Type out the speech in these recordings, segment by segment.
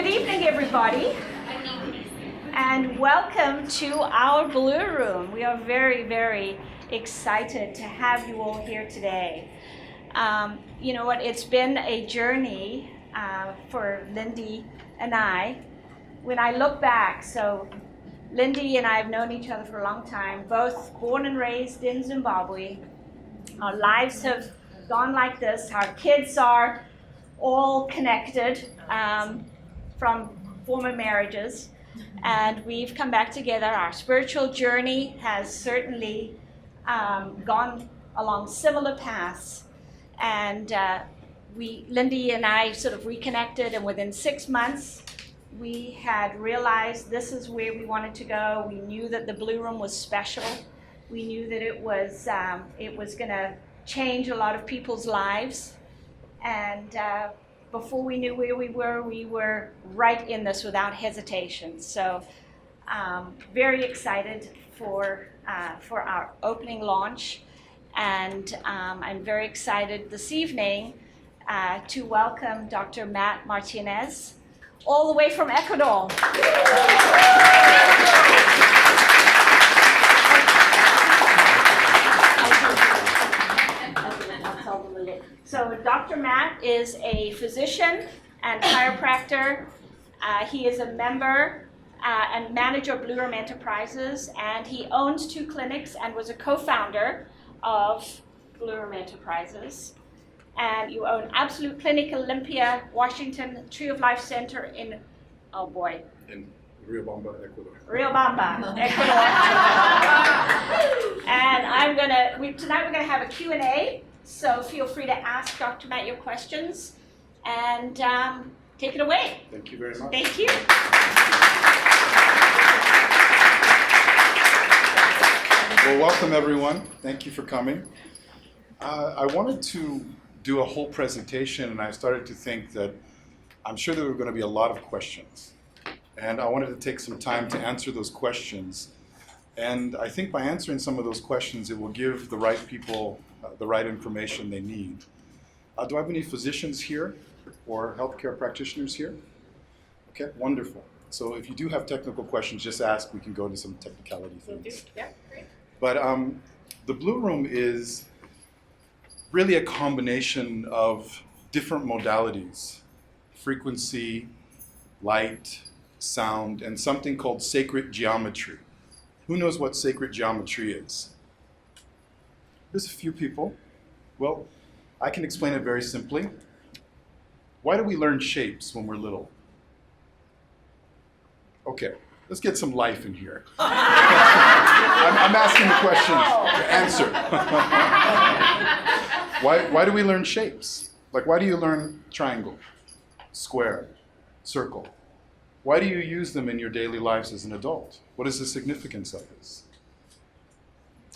Good evening, everybody, and welcome to our Blu Room. We are very, very excited to have you all here today. You know what, it's been a journey for Lindy and I. When I look back, so Lindy and I have known each other for a long time, both born and raised in Zimbabwe. Our lives have gone like this. Our kids are all connected from former marriages, and we've come back together. Our spiritual journey has certainly gone along similar paths, and Lindy and I sort of reconnected, and within 6 months we had realized this is where we wanted to go. We knew that the Blu Room was special. We knew that it was going to change a lot of people's lives, and before we knew where we were right in this without hesitation. So very excited for our opening launch, and I'm very excited this evening to welcome Dr. Matt Martinez, all the way from Ecuador. So Dr. Matt is a physician and chiropractor. He is a member and manager of Blu Room Enterprises, and he owns 2 clinics and was a co-founder of Blu Room Enterprises. And you own Absolute Clinic Olympia, Washington, Tree of Life Center in, oh boy. In Riobamba, Ecuador. Riobamba, Ecuador. And tonight we're gonna have a Q&A. So feel free to ask Dr. Matt your questions, and take it away. Thank you very much. Thank you. Well, welcome everyone. Thank you for coming. I wanted to do a whole presentation, and I started to think that I'm sure there were going to be a lot of questions. And I wanted to take some time to answer those questions. And I think by answering some of those questions, it will give the right people the right information they need. Do I have any physicians here or healthcare practitioners here? Okay, wonderful. So if you do have technical questions, just ask. We can go into some technicality things. Yeah, great. But the Blu Room is really a combination of different modalities: frequency, light, sound, and something called sacred geometry. Who knows what sacred geometry is? There's a few people. Well, I can explain it very simply. Why do we learn shapes when we're little? Okay, let's get some life in here. I'm asking the questions. Answer. Why do we learn shapes? Like, why do you learn triangle, square, circle? Why do you use them in your daily lives as an adult? What is the significance of this?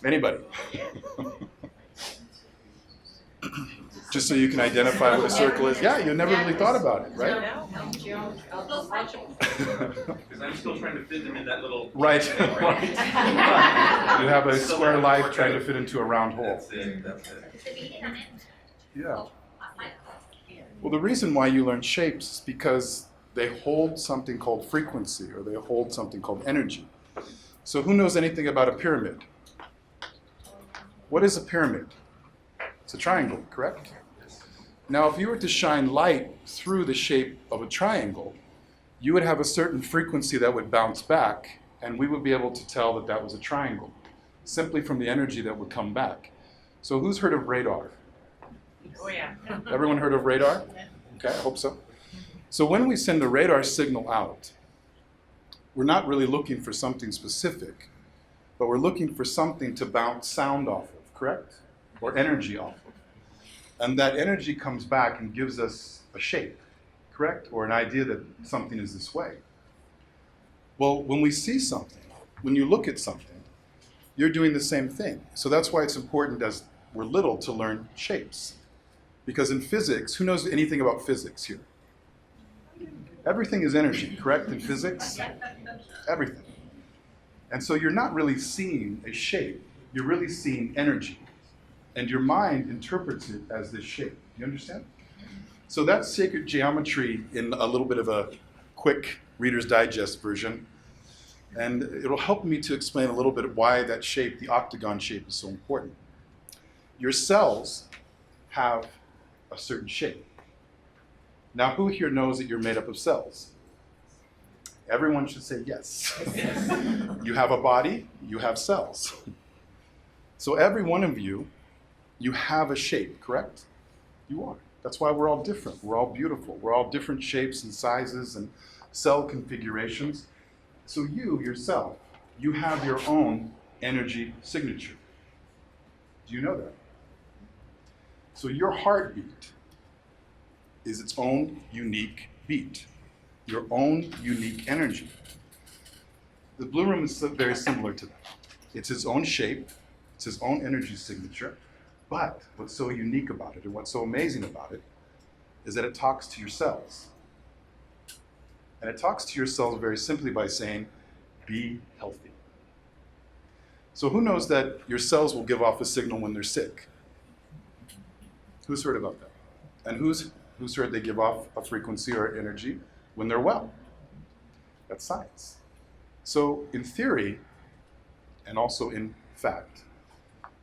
Anybody? Just so you can identify what a circle is. Yeah, you never really thought about it, right? Because I'm still trying to fit them in that little... Right. Right. You have a square life trying to fit into a round hole. That's it. Yeah. Well, the reason why you learn shapes is because they hold something called frequency, or they hold something called energy. So who knows anything about a pyramid? What is a pyramid? It's a triangle, correct? Now, if you were to shine light through the shape of a triangle, you would have a certain frequency that would bounce back, and we would be able to tell that that was a triangle, simply from the energy that would come back. So who's heard of radar? Oh yeah. Everyone heard of radar? Okay, I hope so. So when we send a radar signal out, we're not really looking for something specific, but we're looking for something to bounce sound off of, correct? Or energy off of. And that energy comes back and gives us a shape, correct? Or an idea that something is this way. Well, when we see something, when you look at something, you're doing the same thing. So that's why it's important as we're little to learn shapes. Because in physics, who knows anything about physics here? Everything is energy, correct, in physics? Everything. And so you're not really seeing a shape, you're really seeing energy. And your mind interprets it as this shape. Do you understand? So that's sacred geometry in a little bit of a quick Reader's Digest version. And it'll help me to explain a little bit why that shape, the octagon shape, is so important. Your cells have a certain shape. Now, who here knows that you're made up of cells? Everyone should say yes. You have a body, you have cells. So every one of you, you have a shape, correct? You are. That's why we're all different. We're all beautiful. We're all different shapes and sizes and cell configurations. So you, yourself, you have your own energy signature. Do you know that? So your heartbeat is its own unique beat, your own unique energy. The Blue Room is very similar to that. It's its own shape, it's its own energy signature, but what's so unique about it and what's so amazing about it is that it talks to your cells. And it talks to your cells very simply by saying, be healthy. So who knows that your cells will give off a signal when they're sick? Who's heard about that? And who's heard they give off a frequency or energy when they're well? That's science. So in theory, and also in fact,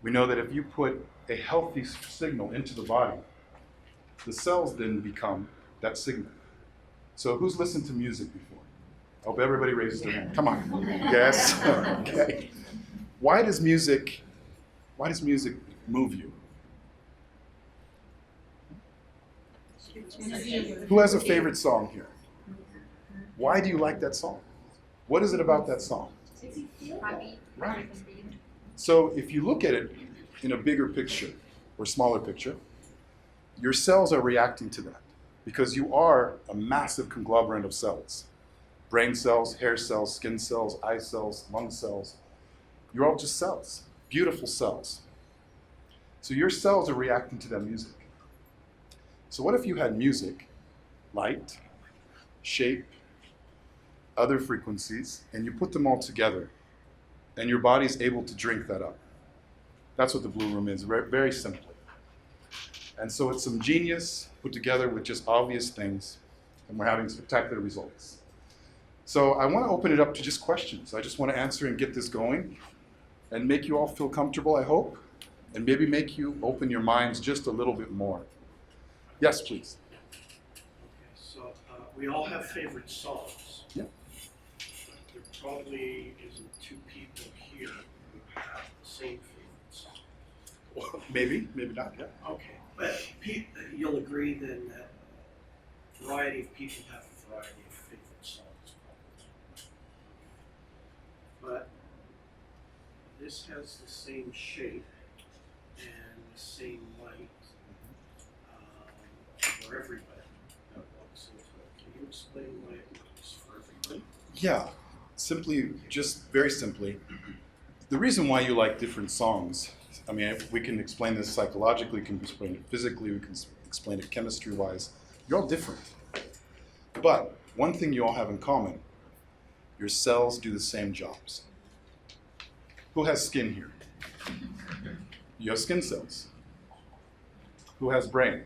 we know that if you put a healthy signal into the body, the cells then become that signal. So who's listened to music before? I hope everybody raises their hand. Come on. Yes? Okay. Why does music move you? Who has a favorite song here? Why do you like that song? What is it about that song? Right. So if you look at it in a bigger picture or smaller picture, your cells are reacting to that because you are a massive conglomerate of cells. Brain cells, hair cells, skin cells, eye cells, lung cells. You're all just cells, beautiful cells. So your cells are reacting to that music. So what if you had music, light, shape, other frequencies, and you put them all together, and your body's able to drink that up? That's what the Blue Room is, very, very simply. And so it's some genius put together with just obvious things, and we're having spectacular results. So I want to open it up to just questions. I just want to answer and get this going and make you all feel comfortable, I hope, and maybe make you open your minds just a little bit more. Yes, please. Okay, so we all have favorite songs. Yeah. There probably isn't two people here who have the same favorite song. Well, maybe not, yeah. Okay, but you'll agree then that a variety of people have a variety of favorite songs. But this has the same shape and the same light for everybody that walks into it. Can you explain why it works for everybody? Yeah, simply, just very simply, the reason why you like different songs, I mean, we can explain this psychologically, we can explain it physically, we can explain it chemistry-wise. You're all different. But one thing you all have in common, your cells do the same jobs. Who has skin here? You have skin cells. Who has brain?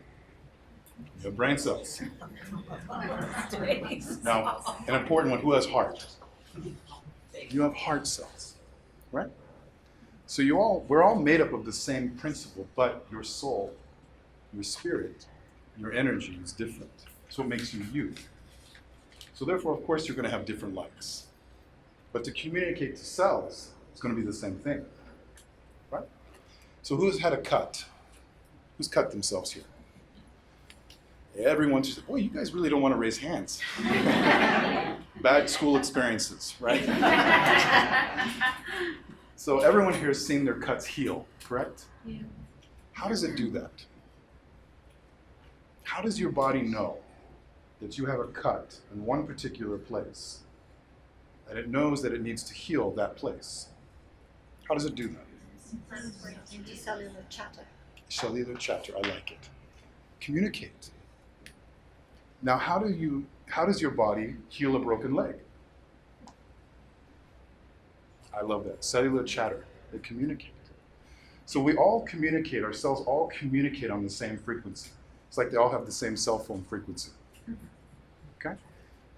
You have brain cells. Now, an important one, who has heart? You have heart cells, right? So we're all made up of the same principle, but your soul, your spirit, your energy is different. That's what makes you you. So therefore, of course, you're going to have different likes. But to communicate to cells, it's going to be the same thing, right? So who's had a cut? Who's cut themselves here? Everyone's just, oh, you guys really don't want to raise hands. Bad school experiences, right? So everyone here has seen their cuts heal, correct? Yeah. How does it do that? How does your body know that you have a cut in one particular place and it knows that it needs to heal that place? How does it do that? Cellular chatter. Cellular chatter, I like it. Communicate. Now, how does your body heal a broken leg? I love that. Cellular chatter. They communicate. So we all communicate, our cells all communicate on the same frequency. It's like they all have the same cell phone frequency. Okay?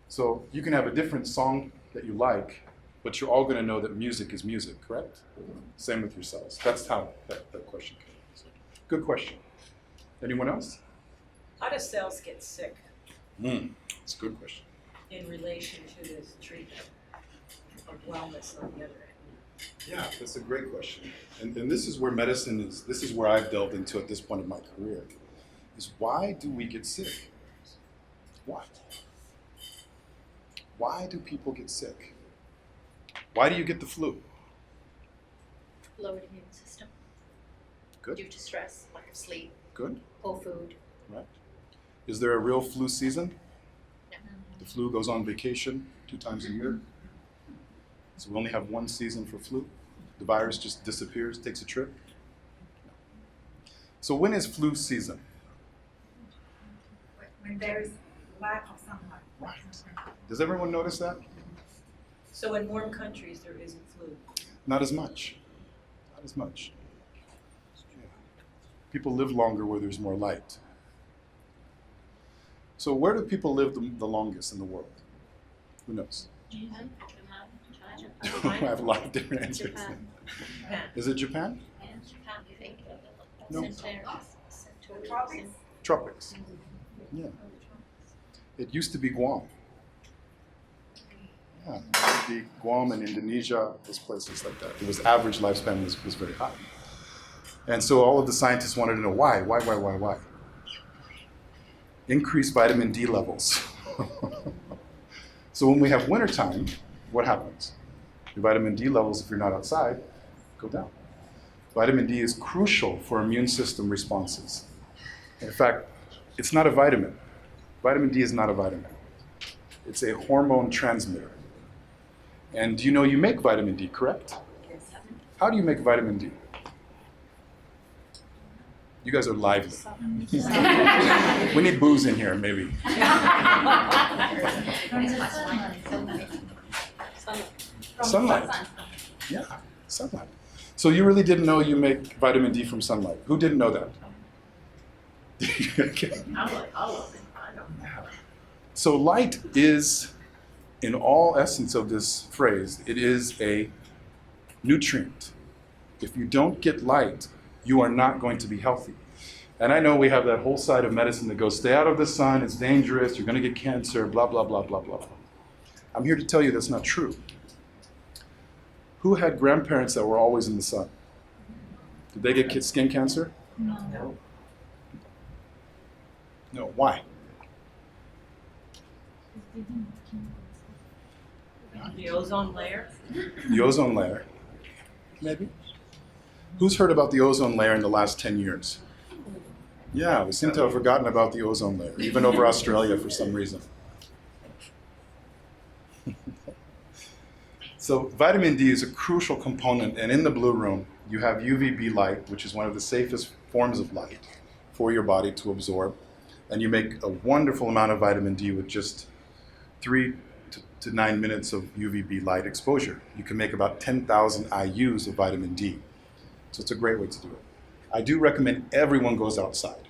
So you can have a different song that you like, but you're all going to know that music is music, correct? Same with your cells. That's how that question came. So, good question. Anyone else? How do cells get sick It's a good question. in relation to this treatment of wellness on the other end? Yeah, that's a great question. And this is where medicine is, this is where I've delved into at this point in my career, is why do we get sick? Why? Why do people get sick? Why do you get the flu? Lowered immune system Good, due to stress, lack of sleep, good, poor food. right? Is there a real flu season? No. The flu goes on vacation 2 times a year. So we only have 1 season for flu. The virus just disappears, takes a trip. So when is flu season? When there is lack of sunlight. Right. Does everyone notice that? So in warm countries, there isn't flu. Not as much. Not as much. Yeah. People live longer where there's more light. So where do people live the longest in the world? Who knows? Japan, China, I have a lot of different answers. Japan. Japan. Is it Japan? Japan, I think. No. Tropics? Tropics. Yeah. It used to be Guam. Yeah, it used to be Guam and Indonesia, those places like that. It was average lifespan was very high. And so all of the scientists wanted to know why? Increase vitamin D levels. So when we have wintertime, what happens? Your vitamin D levels, if you're not outside, go down. Vitamin D is crucial for immune system responses. In fact, it's not a vitamin. Vitamin D is not a vitamin. It's a hormone transmitter. And you know you make vitamin D, correct? Yes. How do you make vitamin D? You guys are lively. We need booze in here, maybe. Sunlight. Yeah, sunlight. So you really didn't know you make vitamin D from sunlight. Who didn't know that? Okay. So light is, in all essence of this phrase, it is a nutrient. If you don't get light, you are not going to be healthy. And I know we have that whole side of medicine that goes, stay out of the sun, it's dangerous, you're going to get cancer, blah, blah, blah, blah, blah. I'm here to tell you that's not true. Who had grandparents that were always in the sun? Did they get skin cancer? No. No. Why? The ozone layer? The ozone layer. Maybe. Who's heard about the ozone layer in the last 10 years? Yeah, we seem to have forgotten about the ozone layer, even over Australia for some reason. So vitamin D is a crucial component, and in the Blue Room, you have UVB light, which is one of the safest forms of light for your body to absorb, and you make a wonderful amount of vitamin D with just 3 to 9 minutes of UVB light exposure. You can make about 10,000 IUs of vitamin D. So it's a great way to do it. I do recommend everyone goes outside.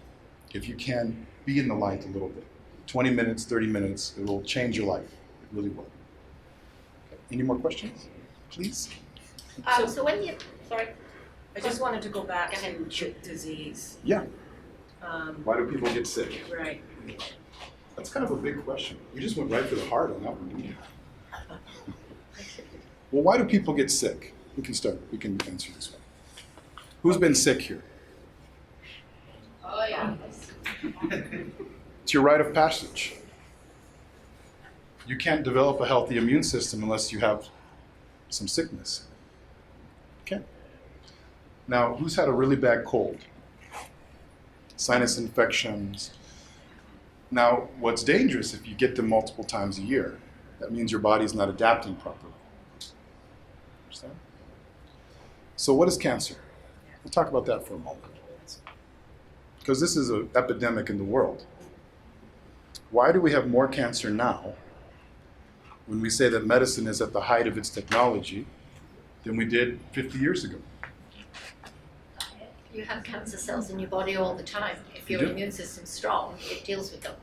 If you can, be in the light a little bit. 20 minutes, 30 minutes, it will change your life. It really will. Okay. Any more questions? Please? So when you, sorry, I just wanted to go back Go ahead. to disease. Yeah. Why do people get sick? Right. That's kind of a big question. You just went right for the heart on that one, didn't you? Well, why do people get sick? We can start. We can answer this one. Who's been sick here? oh yeah, It's your rite of passage. You can't develop a healthy immune system unless you have some sickness. Okay. Now, who's had a really bad cold? Sinus infections. Now, what's dangerous if you get them multiple times a year? That means your body's not adapting properly. Understand? So what is cancer? We'll talk about that for a moment. Because this is an epidemic in the world. Why do we have more cancer now when we say that medicine is at the height of its technology than we did 50 years ago? you have cancer cells in your body all the time. If your You do. immune system's strong, it deals with them.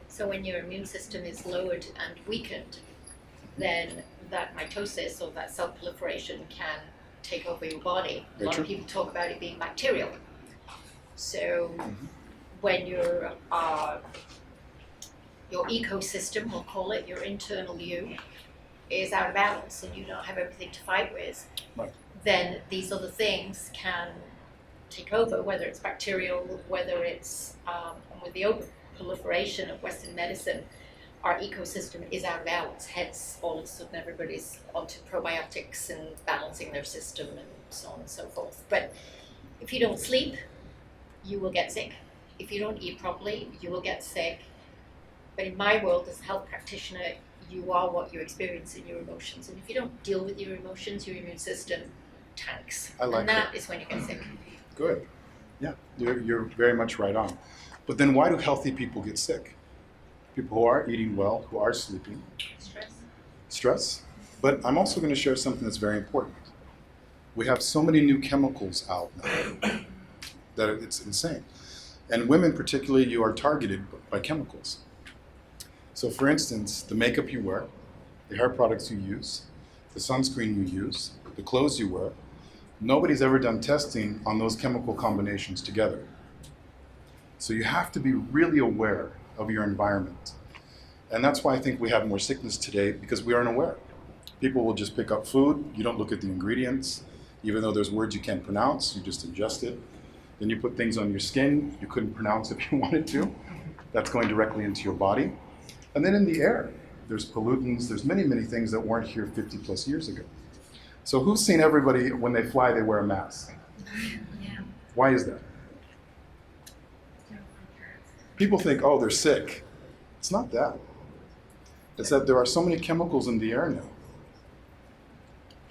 So when your immune system is lowered and weakened, then that mitosis or that cell proliferation can take over your body. A lot Rachel? of people talk about it being bacterial. So when your ecosystem, we'll call it, your internal you, is out of balance and you don't have everything to fight with, Right. then these other things can take over, whether it's bacterial, whether it's, and with the proliferation of Western medicine, our ecosystem is out of balance, hence all of a sudden everybody's onto probiotics and balancing their system and so on and so forth. But if you don't sleep, you will get sick. If you don't eat properly, you will get sick. But in my world as a health practitioner, you are what you experience in your emotions. And if you don't deal with your emotions, your immune system tanks. I like and that is when you get sick. Good. Yeah, you're very much right on. But then why do healthy people get sick? People who are eating well, who are sleeping. Stress. Stress. But I'm also going to share something that's very important. We have so many new chemicals out now that it's insane. And women particularly, you are targeted by chemicals. So for instance, the makeup you wear, the hair products you use, the sunscreen you use, the clothes you wear, nobody's ever done testing on those chemical combinations together. So you have to be really aware of your environment. And that's why I think we have more sickness today, because we aren't aware. People will just pick up food, you don't look at the ingredients, even though there's words you can't pronounce, you just ingest it. Then you put things on your skin you couldn't pronounce if you wanted to. That's going directly into your body. And then in the air, there's pollutants, there's many, many things that weren't here 50 plus years ago. So who's seen everybody, when they fly, they wear a mask? Yeah. Why is that? People think, oh, they're sick. It's not that. It's that there are so many chemicals in the air now.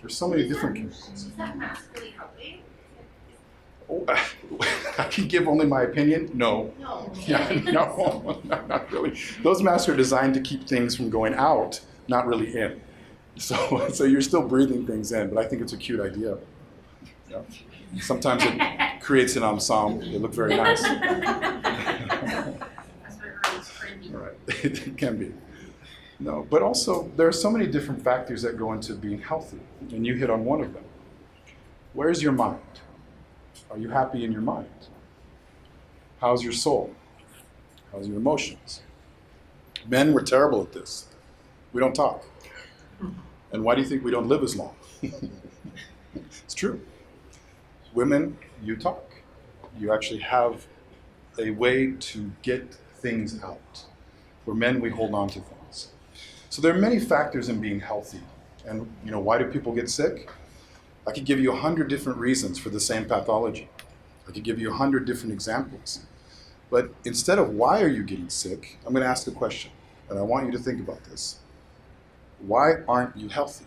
There's so many different chemicals. Is that mask really healthy? Oh, I can give only my opinion? No. No. Yeah, no, not really. Those masks are designed to keep things from going out, not really in. So you're still breathing things in, but I think it's a cute idea. Yeah. Sometimes it creates an ensemble. They look very nice. That's what it's trendy. All right, it can be. No, but also there are so many different factors that go into being healthy, and you hit on one of them. Where's your mind? Are you happy in your mind? How's your soul? How's your emotions? Men, we're terrible at this. We don't talk. And why do you think we don't live as long? It's true. Women, you talk. You actually have a way to get things out. For men, we hold on to things. So there are many factors in being healthy. And why do people get sick? I could give you 100 different reasons for the same pathology. I could give you 100 different examples. But instead of why are you getting sick, I'm going to ask a question. And I want you to think about this. Why aren't you healthy?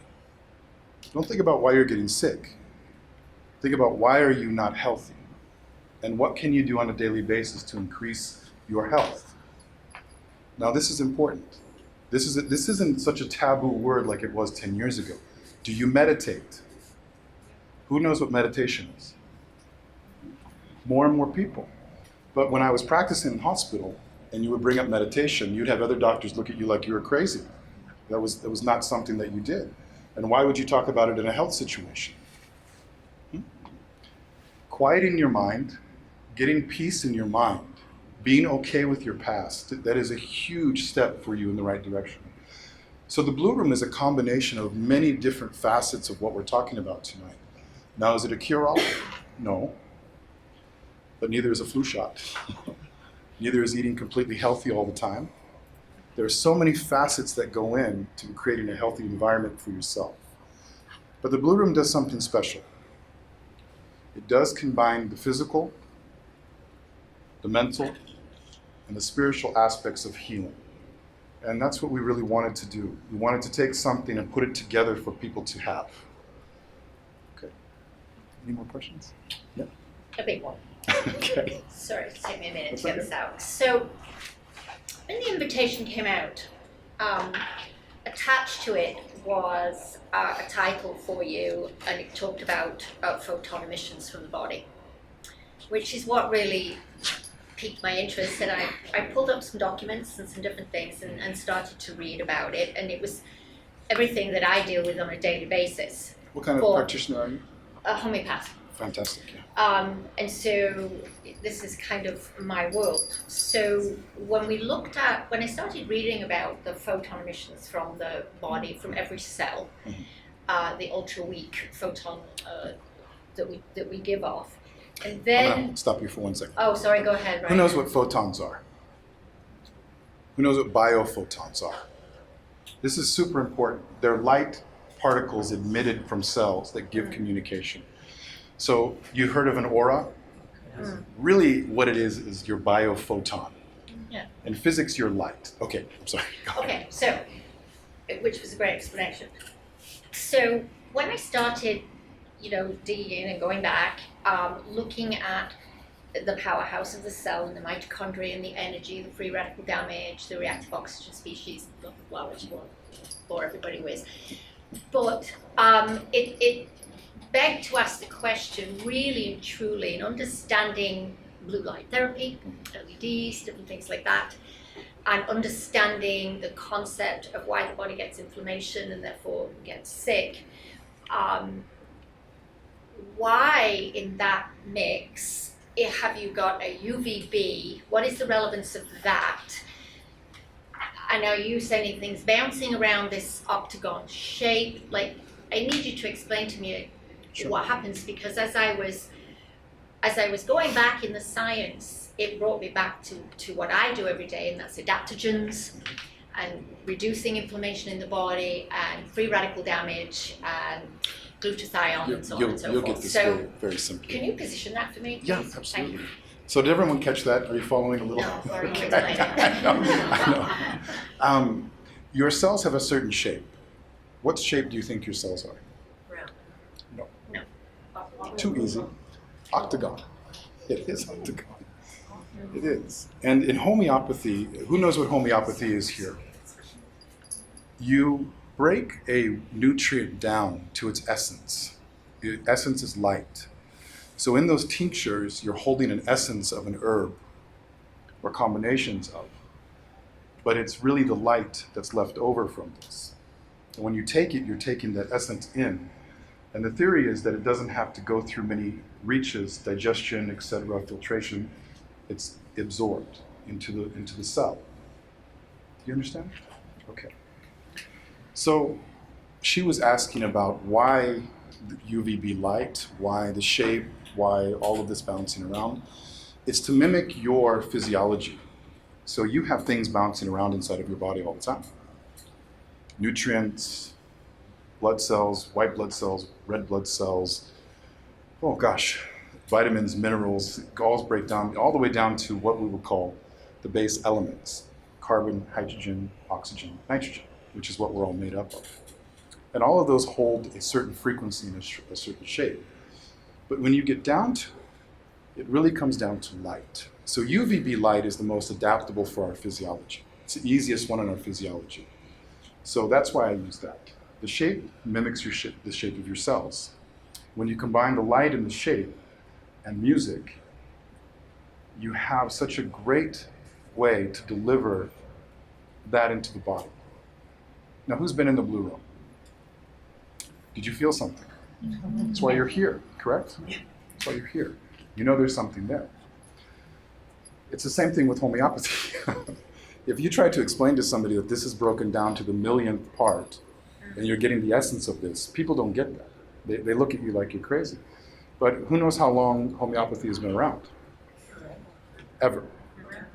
Don't think about why you're getting sick. Think about why are you not healthy? And what can you do on a daily basis to increase your health? Now this is important. This isn't such a taboo word like it was 10 years ago. Do you meditate? Who knows what meditation is? More and more people. But when I was practicing in hospital and you would bring up meditation, you'd have other doctors look at you like you were crazy. That was not something that you did. And why would you talk about it in a health situation? Quieting your mind, getting peace in your mind, being okay with your past, that is a huge step for you in the right direction. So the Blue Room is a combination of many different facets of what we're talking about tonight. Now, is it a cure-all? No. But neither is a flu shot. Neither is eating completely healthy all the time. There are so many facets that go in to creating a healthy environment for yourself. But the Blue Room does something special. It does combine the physical, the mental, and the spiritual aspects of healing. And that's what we really wanted to do. We wanted to take something and put it together for people to have. Okay. Any more questions? Yeah. A big one. Okay. Sorry, it took me a minute That's to get okay. this out. So, when the invitation came out, attached to it was a title for you, and it talked about photon emissions from the body, which is what really piqued my interest, and I pulled up some documents and some different things and started to read about it, and it was everything that I deal with on a daily basis. What kind of For- practitioner are you? A homeopath. Fantastic, yeah. And so this is kind of my world. So when I started reading about the photon emissions from the body, from every cell, the ultra weak photon that we give off, and I'm then gonna stop you for 1 second. oh, sorry, go ahead. Right. Who knows what photons are? Who knows what biophotons are? This is super important. They're light particles emitted from cells that give communication. So you heard of an aura? Really what it is your biophoton. Yeah. In physics, you're light. Okay, I'm sorry. Go ahead. Okay, so, which was a great explanation. So when I started, digging in and going back, looking at the powerhouse of the cell and the mitochondria and the energy, the free radical damage, the reactive oxygen species, blah, blah, blah, which I won't bore everybody with. But it begged to ask the question, really and truly, in understanding blue light therapy, LEDs, different things like that, and understanding the concept of why the body gets inflammation and therefore gets sick. Why in that mix have you got a UVB? What is the relevance of that? And are you sending things bouncing around this octagon shape? Like, I need you to explain to me what happens, because as I was going back in the science, it brought me back to what I do every day, and that's adaptogens and reducing inflammation in the body and free radical damage and glutathione and so on and so You'll forth. get this So very, very simply. can you position that for me, please? Yeah, Thank absolutely. you. So did everyone catch that? Are you following a little? No, sorry, you Okay. explain it. I know. Your cells have a certain shape. What shape do you think your cells are? Round. No. No. Too easy. Octagon. It is octagon. It is. And in homeopathy, who knows what homeopathy is here? You break a nutrient down to its essence. The essence is light. So in those tinctures, you're holding an essence of an herb or combinations of. But it's really the light that's left over from this. And when you take it, you're taking that essence in. And the theory is that it doesn't have to go through many reaches, digestion, etc., filtration. It's absorbed into the cell. Do you understand? Okay. So she was asking about why the UVB light, why the shape, why all of this bouncing around. It's to mimic your physiology. So you have things bouncing around inside of your body all the time. Nutrients, blood cells, white blood cells, red blood cells, oh gosh, vitamins, minerals, it all break down, all the way down to what we would call the base elements, carbon, hydrogen, oxygen, nitrogen, which is what we're all made up of. And all of those hold a certain frequency and a certain shape. But when you get down to it, it really comes down to light. So UVB light is the most adaptable for our physiology. It's the easiest one in our physiology. So that's why I use that. The shape mimics the shape of your cells. When you combine the light and the shape and music, you have such a great way to deliver that into the body. Now, who's been in the Blue Room? Did you feel something? That's why you're here, correct? That's why you're here. You know there's something there. It's the same thing with homeopathy. If you try to explain to somebody that this is broken down to the millionth part, and you're getting the essence of this, people don't get that. They look at you like you're crazy. But who knows how long homeopathy has been around? Ever.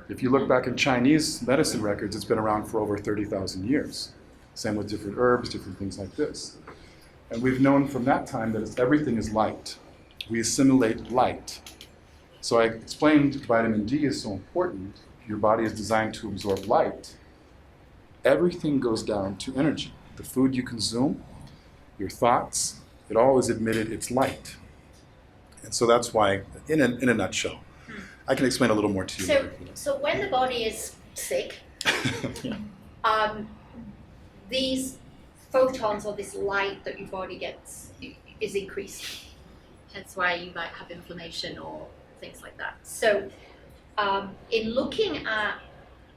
If you look back in Chinese medicine records, it's been around for over 30,000 years. Same with different herbs, different things like this. And we've known from that time that everything is light. We assimilate light. So I explained vitamin D is so important. Your body is designed to absorb light. Everything goes down to energy. The food you consume, your thoughts, it all is emitted, it's light. And so that's why, in a nutshell, I can explain a little more to you later. So when the body is sick, these photons or this light that your body gets is increased. Hence why you might have inflammation or things like that. So in looking at,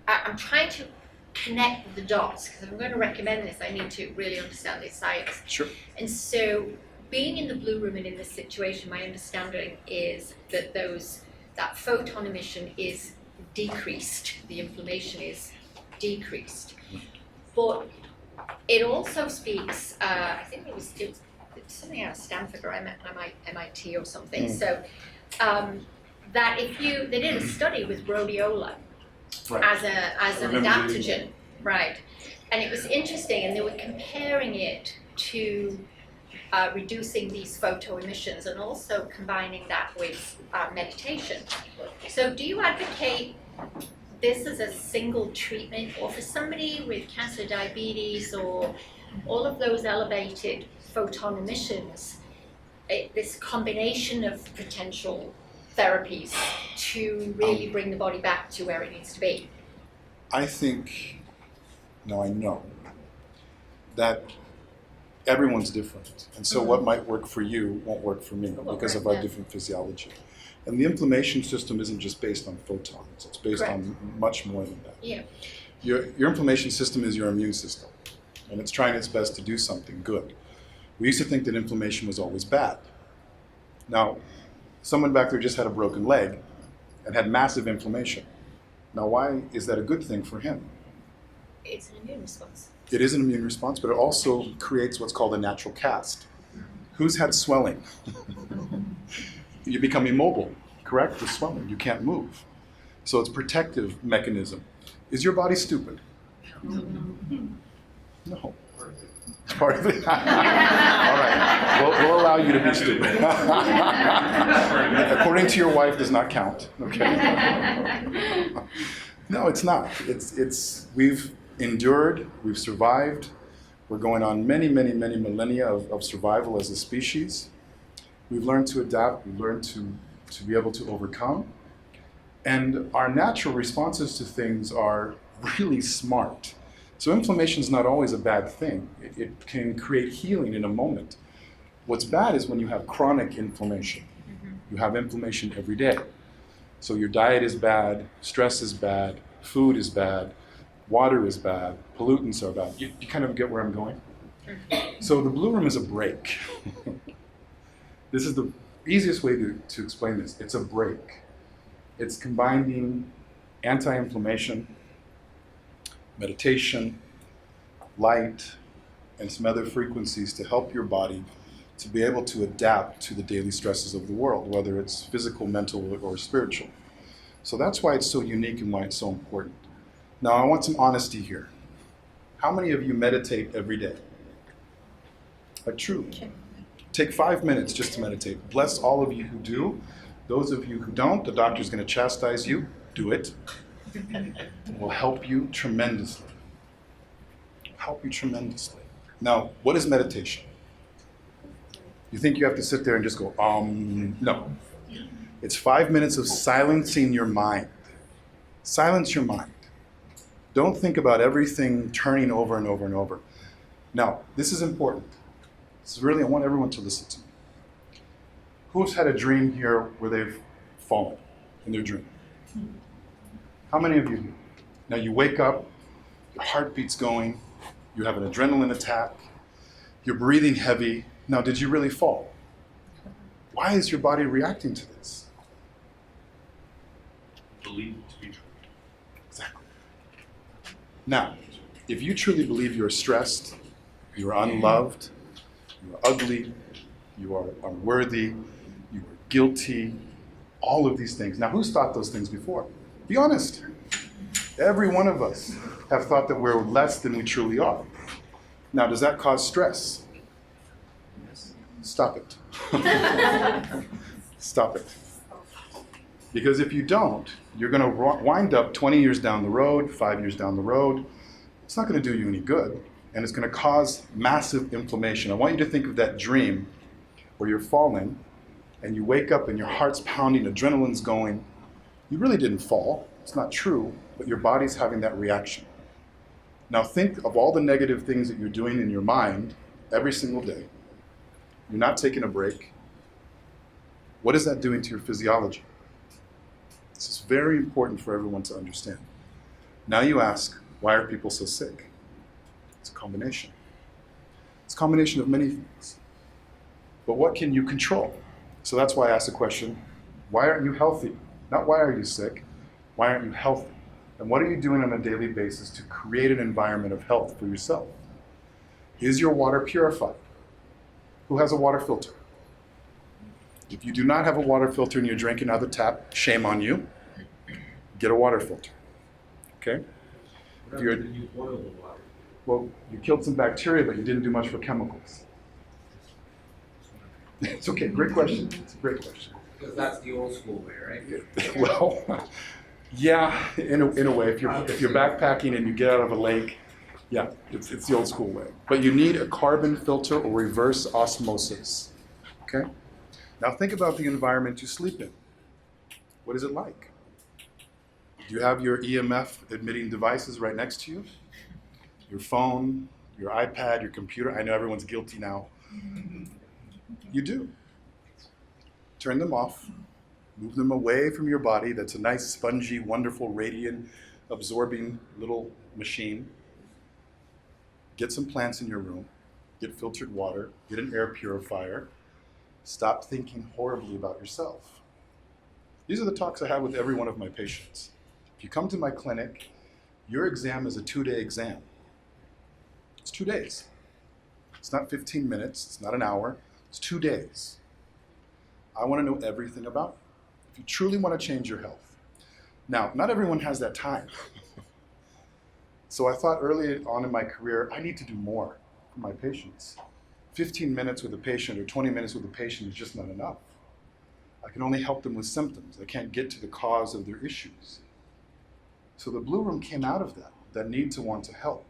I'm trying to connect the dots, because if I'm going to recommend this, I need to really understand the science. Sure. And so, being in the Blue Room and in this situation, my understanding is that that photon emission is decreased, the inflammation is decreased. But it also speaks, I think it was something out of Stanford or MIT or something. So that they did a study with rhodiola Right. as an remember reading adaptogen, right? And it was interesting, and they were comparing it to reducing these photo emissions and also combining that with meditation. So do you advocate this as a single treatment, or for somebody with cancer, diabetes, or all of those elevated photon emissions, this combination of potential therapies to really bring the body back to where it needs to be? I know that everyone's different. And so what might work for you won't work for me because of our different physiology. And the inflammation system isn't just based on photons. It's based on much more than that. Yeah. Your inflammation system is your immune system, and it's trying its best to do something good. We used to think that inflammation was always bad. Now, someone back there just had a broken leg and had massive inflammation. Now, why is that a good thing for him? It's an immune response. It is an immune response, but it also creates what's called a natural cast. Who's had swelling? You become immobile, correct? With swelling, you can't move. So it's a protective mechanism. Is your body stupid? No. It's part of it. All right. We'll allow you to be stupid. According to your wife, does not count. Okay. No, it's not. We've endured. We've survived. We're going on many, many, many millennia of survival as a species. We've learned to adapt. We've learned to be able to overcome. And our natural responses to things are really smart. So inflammation is not always a bad thing. It can create healing in a moment. What's bad is when you have chronic inflammation. You have inflammation every day. So your diet is bad, stress is bad, food is bad, water is bad, pollutants are bad. You kind of get where I'm going? So the Blue Room is a break. This is the easiest way to explain this. It's a break. It's combining anti-inflammation, meditation, light, and some other frequencies to help your body to be able to adapt to the daily stresses of the world, whether it's physical, mental, or spiritual. So that's why it's so unique and why it's so important. Now, I want some honesty here. How many of you meditate every day? Like truly. Take 5 minutes just to meditate. Bless all of you who do. Those of you who don't, the doctor's going to chastise you. Do it. It will help you tremendously. Help you tremendously. Now, what is meditation? You think you have to sit there and just go, no. It's 5 minutes of silencing your mind. Silence your mind. Don't think about everything turning over and over and over. Now, this is important. This is really, I want everyone to listen to me. Who's had a dream here where they've fallen in their dream? How many of you here? Now you wake up, your heartbeat's going, you have an adrenaline attack, you're breathing heavy. Now, did you really fall? Why is your body reacting to this? Believe it to be true. Exactly. Now, if you truly believe you're stressed, you're unloved, you're ugly, you are unworthy, you are guilty, all of these things. Now, who's thought those things before? Be honest. Every one of us have thought that we're less than we truly are. Now, does that cause stress? Stop it. Stop it. Because if you don't, you're going to wind up 20 years down the road, 5 years down the road. It's not going to do you any good, and it's going to cause massive inflammation. I want you to think of that dream where you're falling, and you wake up and your heart's pounding, adrenaline's going. You really didn't fall. It's not true, but your body's having that reaction. Now think of all the negative things that you're doing in your mind every single day. You're not taking a break. What is that doing to your physiology? This is very important for everyone to understand. Now you ask, why are people so sick? It's a combination. It's a combination of many things. But what can you control? So that's why I asked the question, why aren't you healthy? Not why are you sick, why aren't you healthy? And what are you doing on a daily basis to create an environment of health for yourself? Is your water purified? Who has a water filter? If you do not have a water filter and you're drinking out of the tap, shame on you. Get a water filter. Okay? What happens when you boil the water? Well, you killed some bacteria, but you didn't do much for chemicals. It's okay, great question. It's a great question. Because that's the old school way, right? Well, yeah, in a way. If you're backpacking and you get out of a lake, yeah, it's the old school way. But you need a carbon filter or reverse osmosis. Okay? Now think about the environment you sleep in. What is it like? Do you have your EMF emitting devices right next to you? Your phone, your iPad, your computer? I know everyone's guilty now. You do. Turn them off. Move them away from your body. That's a nice, spongy, wonderful, radiant, absorbing little machine. Get some plants in your room. Get filtered water. Get an air purifier. Stop thinking horribly about yourself. These are the talks I have with every one of my patients. If you come to my clinic, your exam is a 2-day exam. It's 2 days. It's not 15 minutes. It's not an hour. It's 2 days. I want to know everything about you. If you truly want to change your health. Now, not everyone has that time. So I thought early on in my career, I need to do more for my patients. 15 minutes with a patient or 20 minutes with a patient is just not enough. I can only help them with symptoms. I can't get to the cause of their issues. So the Blue Room came out of that need to want to help.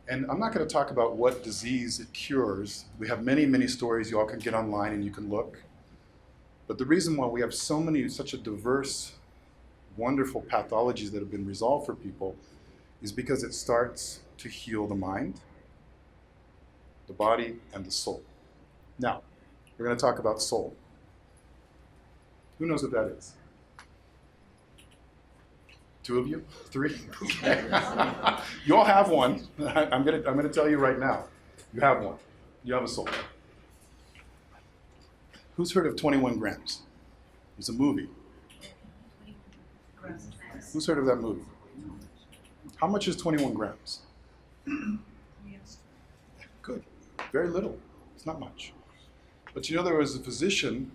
And I'm not going to talk about what disease it cures. We have many, many stories. You all can get online and you can look. But the reason why we have such a diverse, wonderful pathologies that have been resolved for people is because it starts to heal the mind, the body, and the soul. Now, we're going to talk about soul. Who knows what that is? 2 of you? 3? Okay. You all have one. I'm gonna tell you right now. You have one. You have a soul. Who's heard of 21 grams? It's a movie. Who's heard of that movie? How much is 21 grams? Good. Very little. It's not much. But you know, there was a physician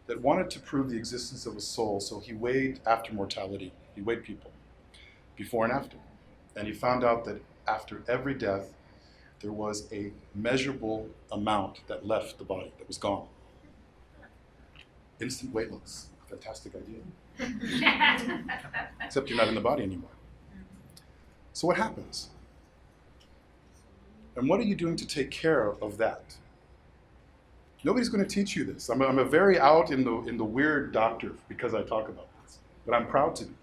that wanted to prove the existence of a soul, so he weighed after mortality. He weighed people, before and after. And he found out that after every death, there was a measurable amount that left the body, that was gone. Instant weight loss. Fantastic idea. Except you're not in the body anymore. So what happens? And what are you doing to take care of that? Nobody's going to teach you this. I'm a very out in the weird doctor because I talk about this. But I'm proud to be,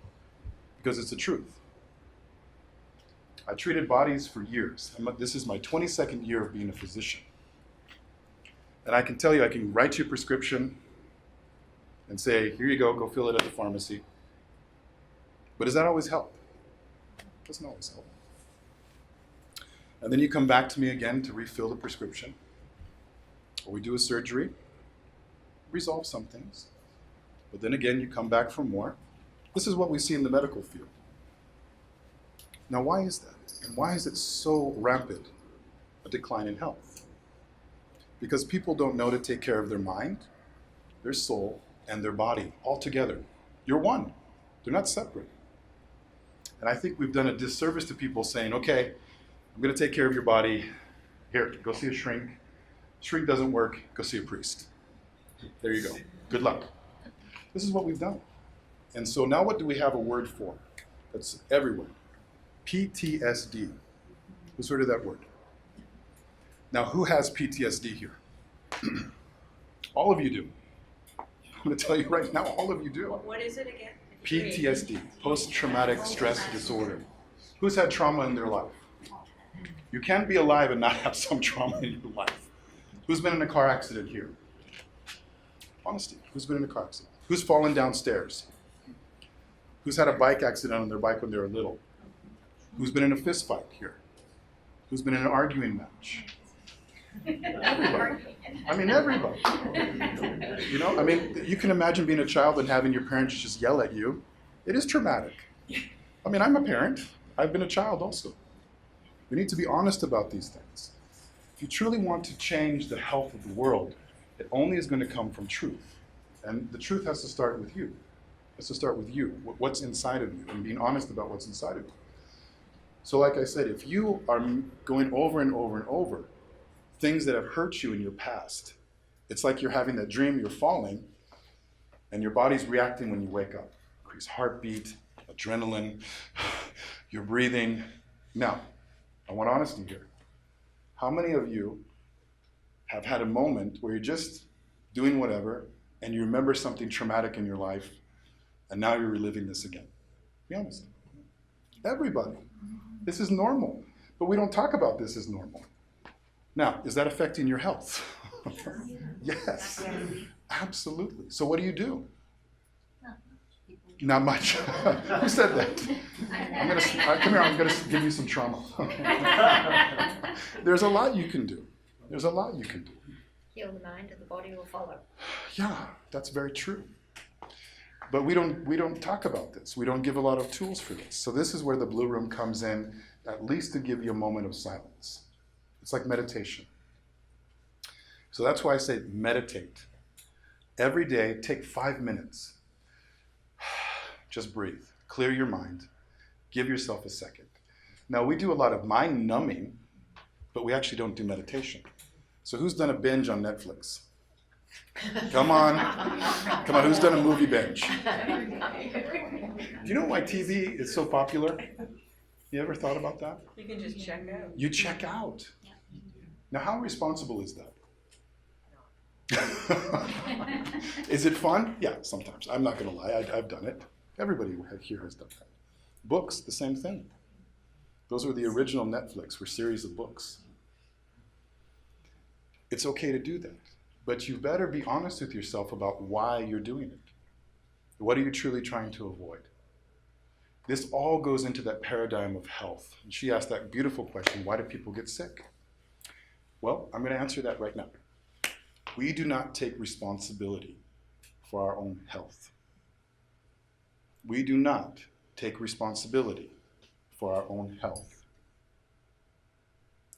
because it's the truth. I treated bodies for years. This is my 22nd year of being a physician. And I can tell you, I can write you a prescription and say, here you go fill it at the pharmacy. But does that always help? It doesn't always help. And then you come back to me again to refill the prescription. Or we do a surgery, resolve some things. But then again, you come back for more. This is what we see in the medical field. Now, why is that? And why is it so rampant, a decline in health? Because people don't know to take care of their mind, their soul, and their body all together. You're one. They're not separate. And I think we've done a disservice to people saying, okay, I'm going to take care of your body. Here, go see a shrink. Shrink doesn't work, go see a priest. There you go. Good luck. This is what we've done. And so now what do we have a word for? That's everywhere. PTSD. Who's heard of that word? Now, who has PTSD here? All of you do. I'm going to tell you right now, all of you do. What is it again? PTSD, post-traumatic stress disorder. Who's had trauma in their life? You can't be alive and not have some trauma in your life. Who's been in a car accident here? Honesty, who's been in a car accident? Who's fallen downstairs? Who's had a bike accident on their bike when they were little? Who's been in a fist fight here? Who's been in an arguing match? Everybody. I mean, everybody. You know, I mean, you can imagine being a child and having your parents just yell at you. It is traumatic. I mean, I'm a parent. I've been a child also. We need to be honest about these things. If you truly want to change the health of the world, it only is going to come from truth. And the truth has to start with you. It has to start with you, what's inside of you, and being honest about what's inside of you. So like I said, if you are going over and over and over things that have hurt you in your past, it's like you're having that dream, you're falling, and your body's reacting when you wake up. Increased heartbeat, adrenaline, you're breathing. Now, I want honesty here. How many of you have had a moment where you're just doing whatever, and you remember something traumatic in your life, and now you're reliving this again? Be honest. Everybody. This is normal, but we don't talk about this as normal. Now, is that affecting your health? Yes, absolutely. So what do? Not much. Who said that? Come here, I'm gonna give you some trauma. There's a lot you can do. There's a lot you can do. Heal the mind and the body will follow. Yeah, that's very true. But we don't talk about this. We don't give a lot of tools for this. So this is where the Blue Room comes in, at least to give you a moment of silence. It's like meditation. So that's why I say meditate. Every day, take 5 minutes. Just breathe. Clear your mind. Give yourself a second. Now, we do a lot of mind numbing, but we actually don't do meditation. So who's done a binge on Netflix? Come on. Come on, who's done a movie binge? Do you know why TV is so popular? You ever thought about that? You can just check out. You check out. Now, how responsible is that? Is it fun? Yeah, sometimes. I'm not going to lie. I've done it. Everybody here has done that. Books, the same thing. Those were the original Netflix, were series of books. It's okay to do that. But you better be honest with yourself about why you're doing it. What are you truly trying to avoid? This all goes into that paradigm of health. And she asked that beautiful question, why do people get sick? Well, I'm going to answer that right now. We do not take responsibility for our own health. We do not take responsibility for our own health.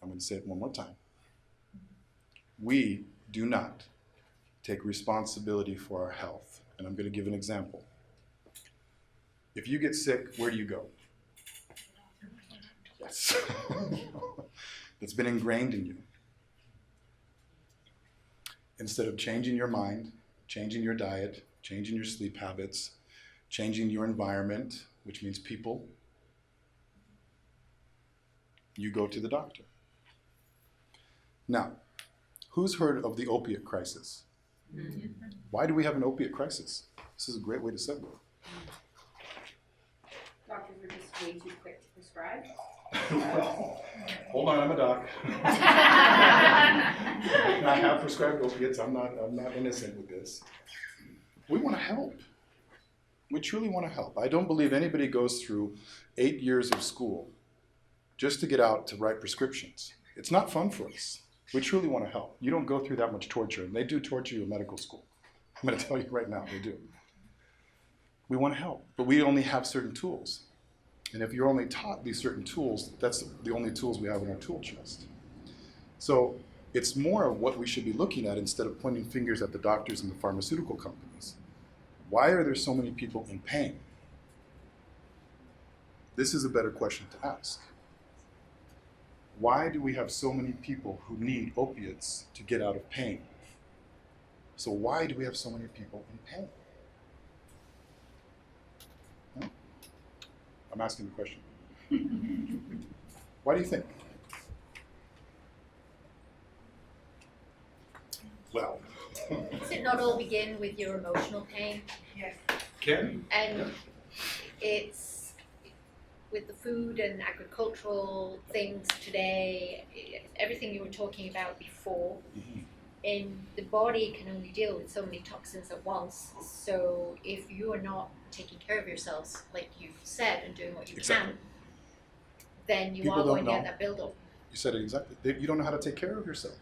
I'm going to say it one more time. We do not take responsibility for our health. And I'm going to give an example. If you get sick, where do you go? Yes. It's been ingrained in you. Instead of changing your mind, changing your diet, changing your sleep habits, changing your environment, which means people, you go to the doctor. Now, who's heard of the opiate crisis? Why do we have an opiate crisis? This is a great way to segue. Doctors are just way too quick to prescribe. Hold on, I'm a doc. I have prescribed opiates. I'm not innocent with this. We want to help. We truly want to help. I don't believe anybody goes through 8 years of school just to get out to write prescriptions. It's not fun for us. We truly want to help. You don't go through that much torture, and they do torture you in medical school. I'm going to tell you right now, they do. We want to help, but we only have certain tools. And if you're only taught these certain tools, that's the only tools we have in our tool chest. So it's more of what we should be looking at instead of pointing fingers at the doctors and the pharmaceutical companies. Why are there so many people in pain? This is a better question to ask. Why do we have so many people who need opiates to get out of pain? So why do we have so many people in pain? Huh? I'm asking the question. Why do you think? Well. Does it not all begin with your emotional pain? Yes. Can? And it's with the food and agricultural things today, everything you were talking about before, in the body can only deal with so many toxins at once. So if you are not taking care of yourselves, like you've said, and doing what you Exactly. can, then you People are going don't to get know. that buildup. You said it exactly. You don't know how to take care of yourself.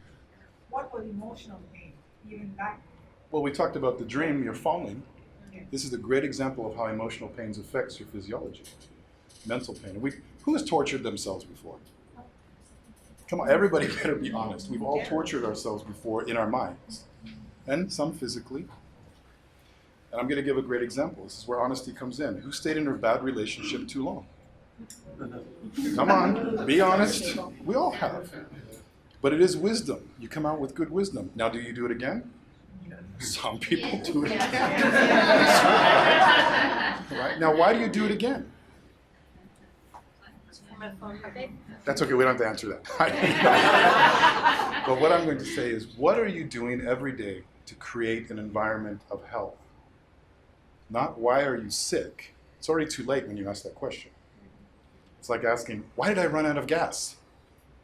What about emotional pain, even back? Well, we talked about the dream, you're falling. Okay. This is a great example of how emotional pains affects your physiology. Mental pain. Who has tortured themselves before? Come on, everybody better be honest. We've all tortured ourselves before in our minds, and some physically. And I'm going to give a great example. This is where honesty comes in. Who stayed in a bad relationship too long? Come on, be honest. We all have. But it is wisdom. You come out with good wisdom. Now, do you do it again? Some people do it again. Right? Now, why do you do it again? That's okay, we don't have to answer that. But what I'm going to say is, what are you doing every day to create an environment of health? Not why are you sick? It's already too late when you ask that question. It's like asking, why did I run out of gas?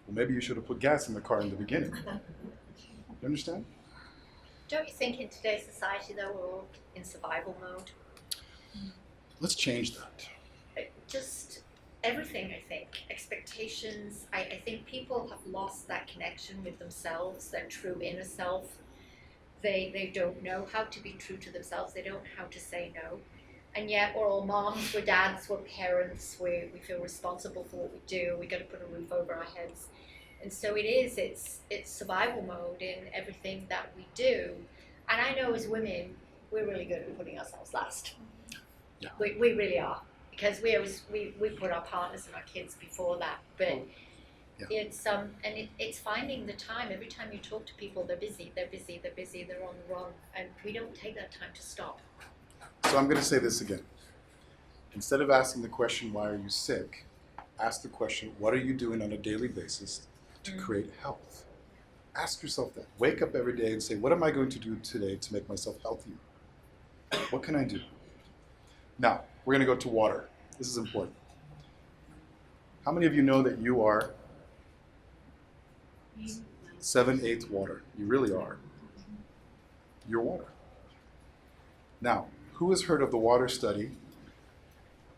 Well, maybe you should have put gas in the car in the beginning. You understand? Don't you think in today's society, though, we're all in survival mode? Let's change that. Just everything, I think. Expectations. I think people have lost that connection with themselves, their true inner self. They don't know how to be true to themselves. They don't know how to say no. And yet we're all moms, we're dads, we're parents. We feel responsible for what we do. We got to put a roof over our heads. And so it's survival mode in everything that we do. And I know as women, we're really good at putting ourselves last. Yeah. We really are. Because we put our partners and our kids before that. But yeah. It's finding the time. Every time you talk to people, they're busy, they're on the run. And we don't take that time to stop. So I'm going to say this again. Instead of asking the question, why are you sick? Ask the question, what are you doing on a daily basis to create health? Ask yourself that. Wake up every day and say, what am I going to do today to make myself healthier? What can I do? Now, we're going to go to water. This is important. How many of you know that you are 7/8 water? You really are. You're water. Now, who has heard of the water study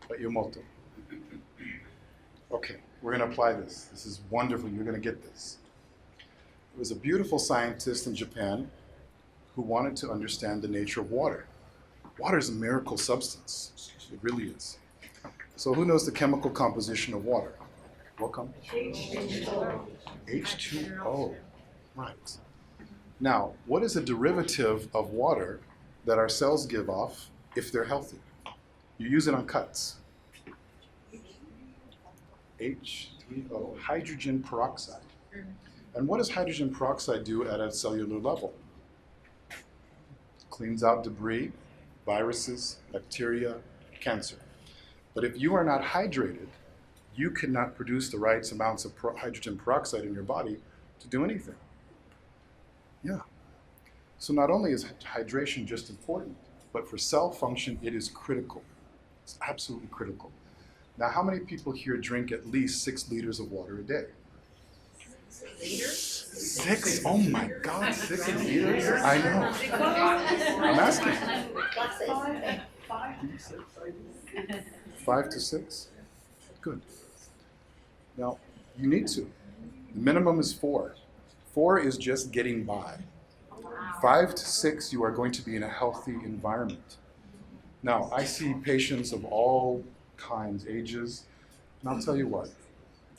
by Yomoto? Okay, we're going to apply this. This is wonderful. You're going to get this. There was a beautiful scientist in Japan who wanted to understand the nature of water. Water is a miracle substance. It really is. So who knows the chemical composition of water? Welcome. H2O. Right. Now, what is a derivative of water that our cells give off if they're healthy? You use it on cuts. H3O, hydrogen peroxide. And what does hydrogen peroxide do at a cellular level? Cleans out debris, viruses, bacteria, cancer. But if you are not hydrated, you cannot produce the right amounts of hydrogen peroxide in your body to do anything. Yeah. So not only is hydration just important, but for cell function, it is critical. It's absolutely critical. Now, how many people here drink at least 6 liters of water a day? 6? Oh my God, 6 liters? I know. I'm asking. 5 to 6? Good. Now, you need to. The minimum is 4. 4 is just getting by. 5 to 6, you are going to be in a healthy environment. Now, I see patients of all kinds, ages, and I'll tell you what,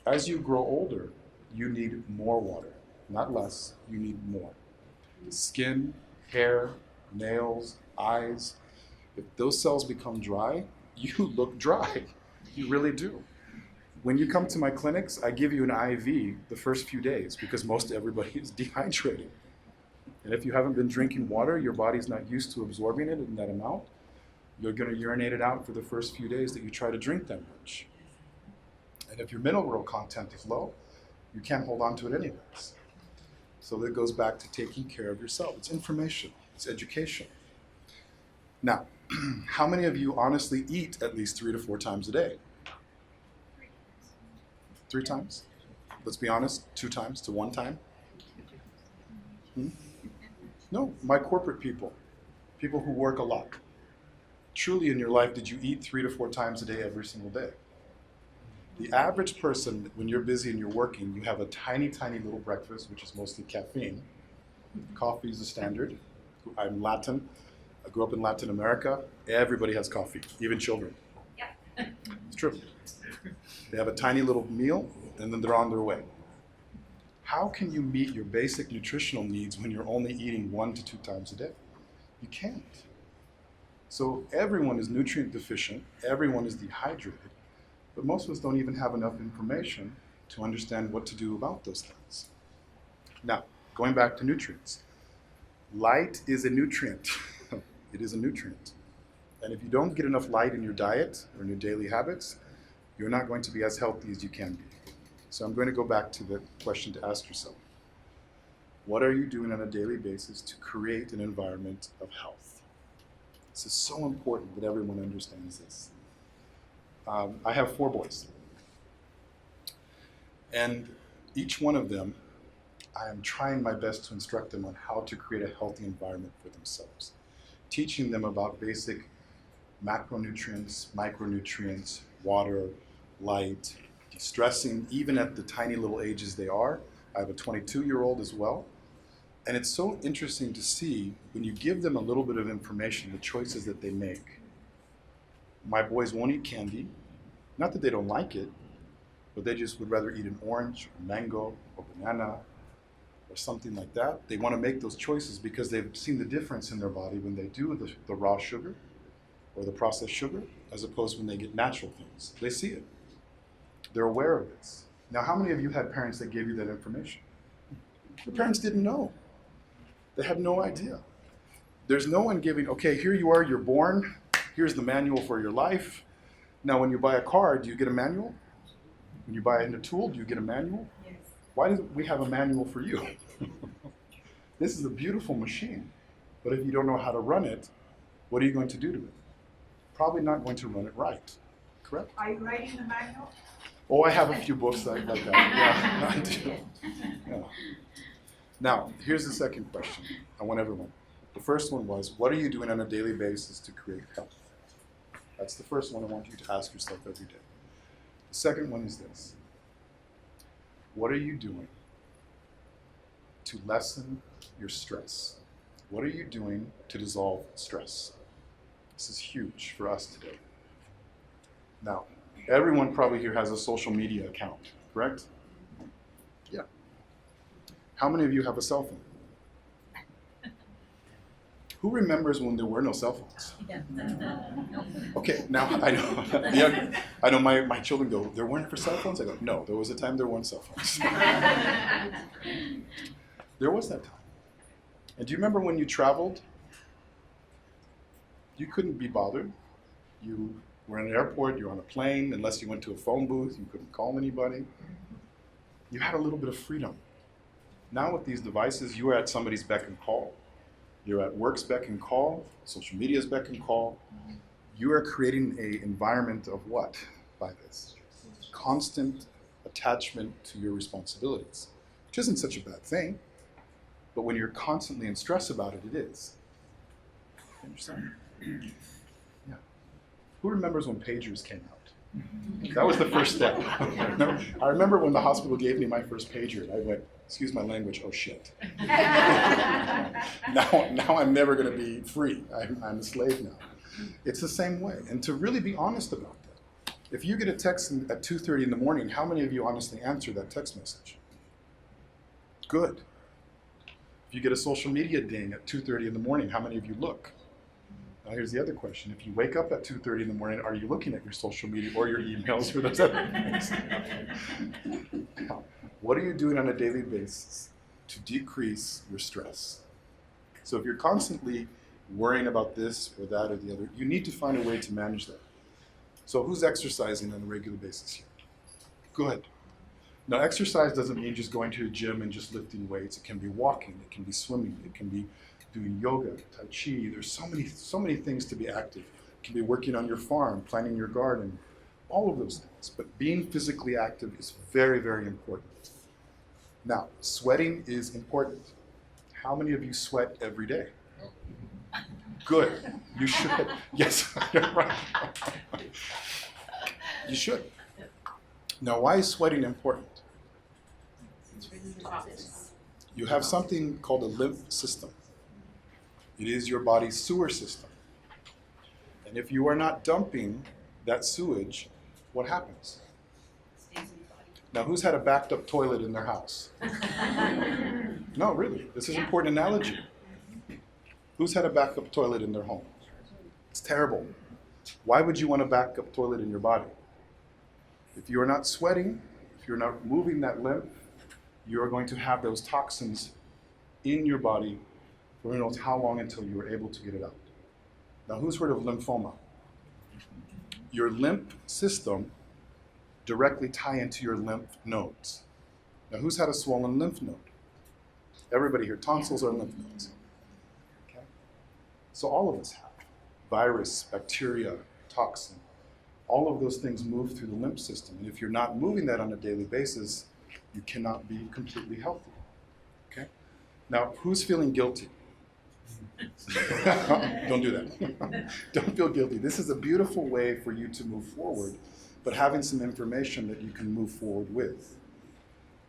as you grow older, you need more water, not less, you need more. Skin, hair, nails, eyes, if those cells become dry, you look dry. You really do. When you come to my clinics, I give you an IV the first few days because most everybody is dehydrated. And if you haven't been drinking water, your body's not used to absorbing it in that amount. You're going to urinate it out for the first few days that you try to drink that much. And if your mineral content is low, you can't hold on to it anyways. So that goes back to taking care of yourself. It's information. It's education. Now, how many of you honestly eat at least 3 to 4 times a day? 3 times? Let's be honest, 2 times to 1 time? No, my corporate people, people who work a lot. Truly in your life, did you eat 3 to 4 times a day every single day? The average person, when you're busy and you're working, you have a tiny, tiny little breakfast, which is mostly caffeine. Coffee is the standard. I'm Latin. I grew up in Latin America. Everybody has coffee, even children. Yep. It's true. They have a tiny little meal, and then they're on their way. How can you meet your basic nutritional needs when you're only eating 1 to 2 times a day? You can't. So everyone is nutrient deficient, everyone is dehydrated, but most of us don't even have enough information to understand what to do about those things. Now, going back to nutrients. Light is a nutrient. It is a nutrient. And if you don't get enough light in your diet or in your daily habits, you're not going to be as healthy as you can be. So I'm going to go back to the question to ask yourself. What are you doing on a daily basis to create an environment of health? This is so important that everyone understands this. I have 4 boys. And each one of them, I am trying my best to instruct them on how to create a healthy environment for themselves. Teaching them about basic macronutrients, micronutrients, water, light, de-stressing, even at the tiny little ages they are. I have a 22-year-old as well. And it's so interesting to see when you give them a little bit of information, the choices that they make. My boys won't eat candy. Not that they don't like it, but they just would rather eat an orange, or mango, or banana, or something like that. They want to make those choices because they've seen the difference in their body when they do the raw sugar or the processed sugar, as opposed to when they get natural things. They see it. They're aware of this. Now, how many of you had parents that gave you that information? Your parents didn't know. They had no idea. There's no one giving, okay, here you are, you're born, here's the manual for your life. Now, when you buy a car, do you get a manual? When you buy a tool, do you get a manual? Yes. Why do we have a manual for you? This is a beautiful machine, but if you don't know how to run it, what are you going to do to it? Probably not going to run it right, correct? Are you writing the manual? Oh, I have a few books like that. Yeah, I do. Yeah. Now, here's the second question. I want everyone. The first one was, what are you doing on a daily basis to create health? That's the first one I want you to ask yourself every day. The second one is this. What are you doing to lessen your stress? What are you doing to dissolve stress? This is huge for us today. Now, everyone probably here has a social media account, correct? Yeah. How many of you have a cell phone? Who remembers when there were no cell phones? Okay, now I know. Yeah, I know my children go, there weren't for cell phones? I go, no, there was a time there weren't cell phones. There was that time. And do you remember when you traveled? You couldn't be bothered. You were in an airport, you're on a plane, unless you went to a phone booth, you couldn't call anybody. You had a little bit of freedom. Now with these devices, you are at somebody's beck and call. You're at work's beck and call, social media's beck and call. You are creating an environment of what by this? Constant attachment to your responsibilities, which isn't such a bad thing, but when you're constantly in stress about it, it is. You understand? Yeah. Who remembers when pagers came out? That was the first step. I remember when the hospital gave me my first pager, and I went, excuse my language, oh shit. Now I'm never going to be free. I'm a slave now. It's the same way. And to really be honest about that, if you get a text at 2:30 in the morning, how many of you honestly answer that text message? Good. If you get a social media ding at 2:30 in the morning, how many of you look? Now here's the other question. If you wake up at 2:30 in the morning, are you looking at your social media or your emails or those other things? Now, what are you doing on a daily basis to decrease your stress? So if you're constantly worrying about this or that or the other, you need to find a way to manage that. So who's exercising on a regular basis here? Good. Now exercise doesn't mean just going to a gym and just lifting weights. It can be walking, it can be swimming, it can be doing yoga, tai chi. There's so many things to be active. It can be working on your farm, planting your garden, all of those things. But being physically active is very, very important. Now, sweating is important. How many of you sweat every day? Good. You should. Yes, you're right. You should. Now, why is sweating important? You have something called a lymph system. It is your body's sewer system. And if you are not dumping that sewage, what happens? Now, who's had a backed up toilet in their house? No, really. This is an important analogy. Who's had a backup toilet in their home? It's terrible. Why would you want a backup toilet in your body? If you are not sweating, if you're not moving that lymph, you are going to have those toxins in your body for who knows how long until you are able to get it out. Now, who's heard of lymphoma? Your lymph system directly tie into your lymph nodes. Now, who's had a swollen lymph node? Everybody here, tonsils are lymph nodes. Okay? So all of us have virus, bacteria, toxin. All of those things move through the lymph system. And if you're not moving that on a daily basis, you cannot be completely healthy. Okay? Now, who's feeling guilty? Don't do that. Don't feel guilty. This is a beautiful way for you to move forward, but having some information that you can move forward with.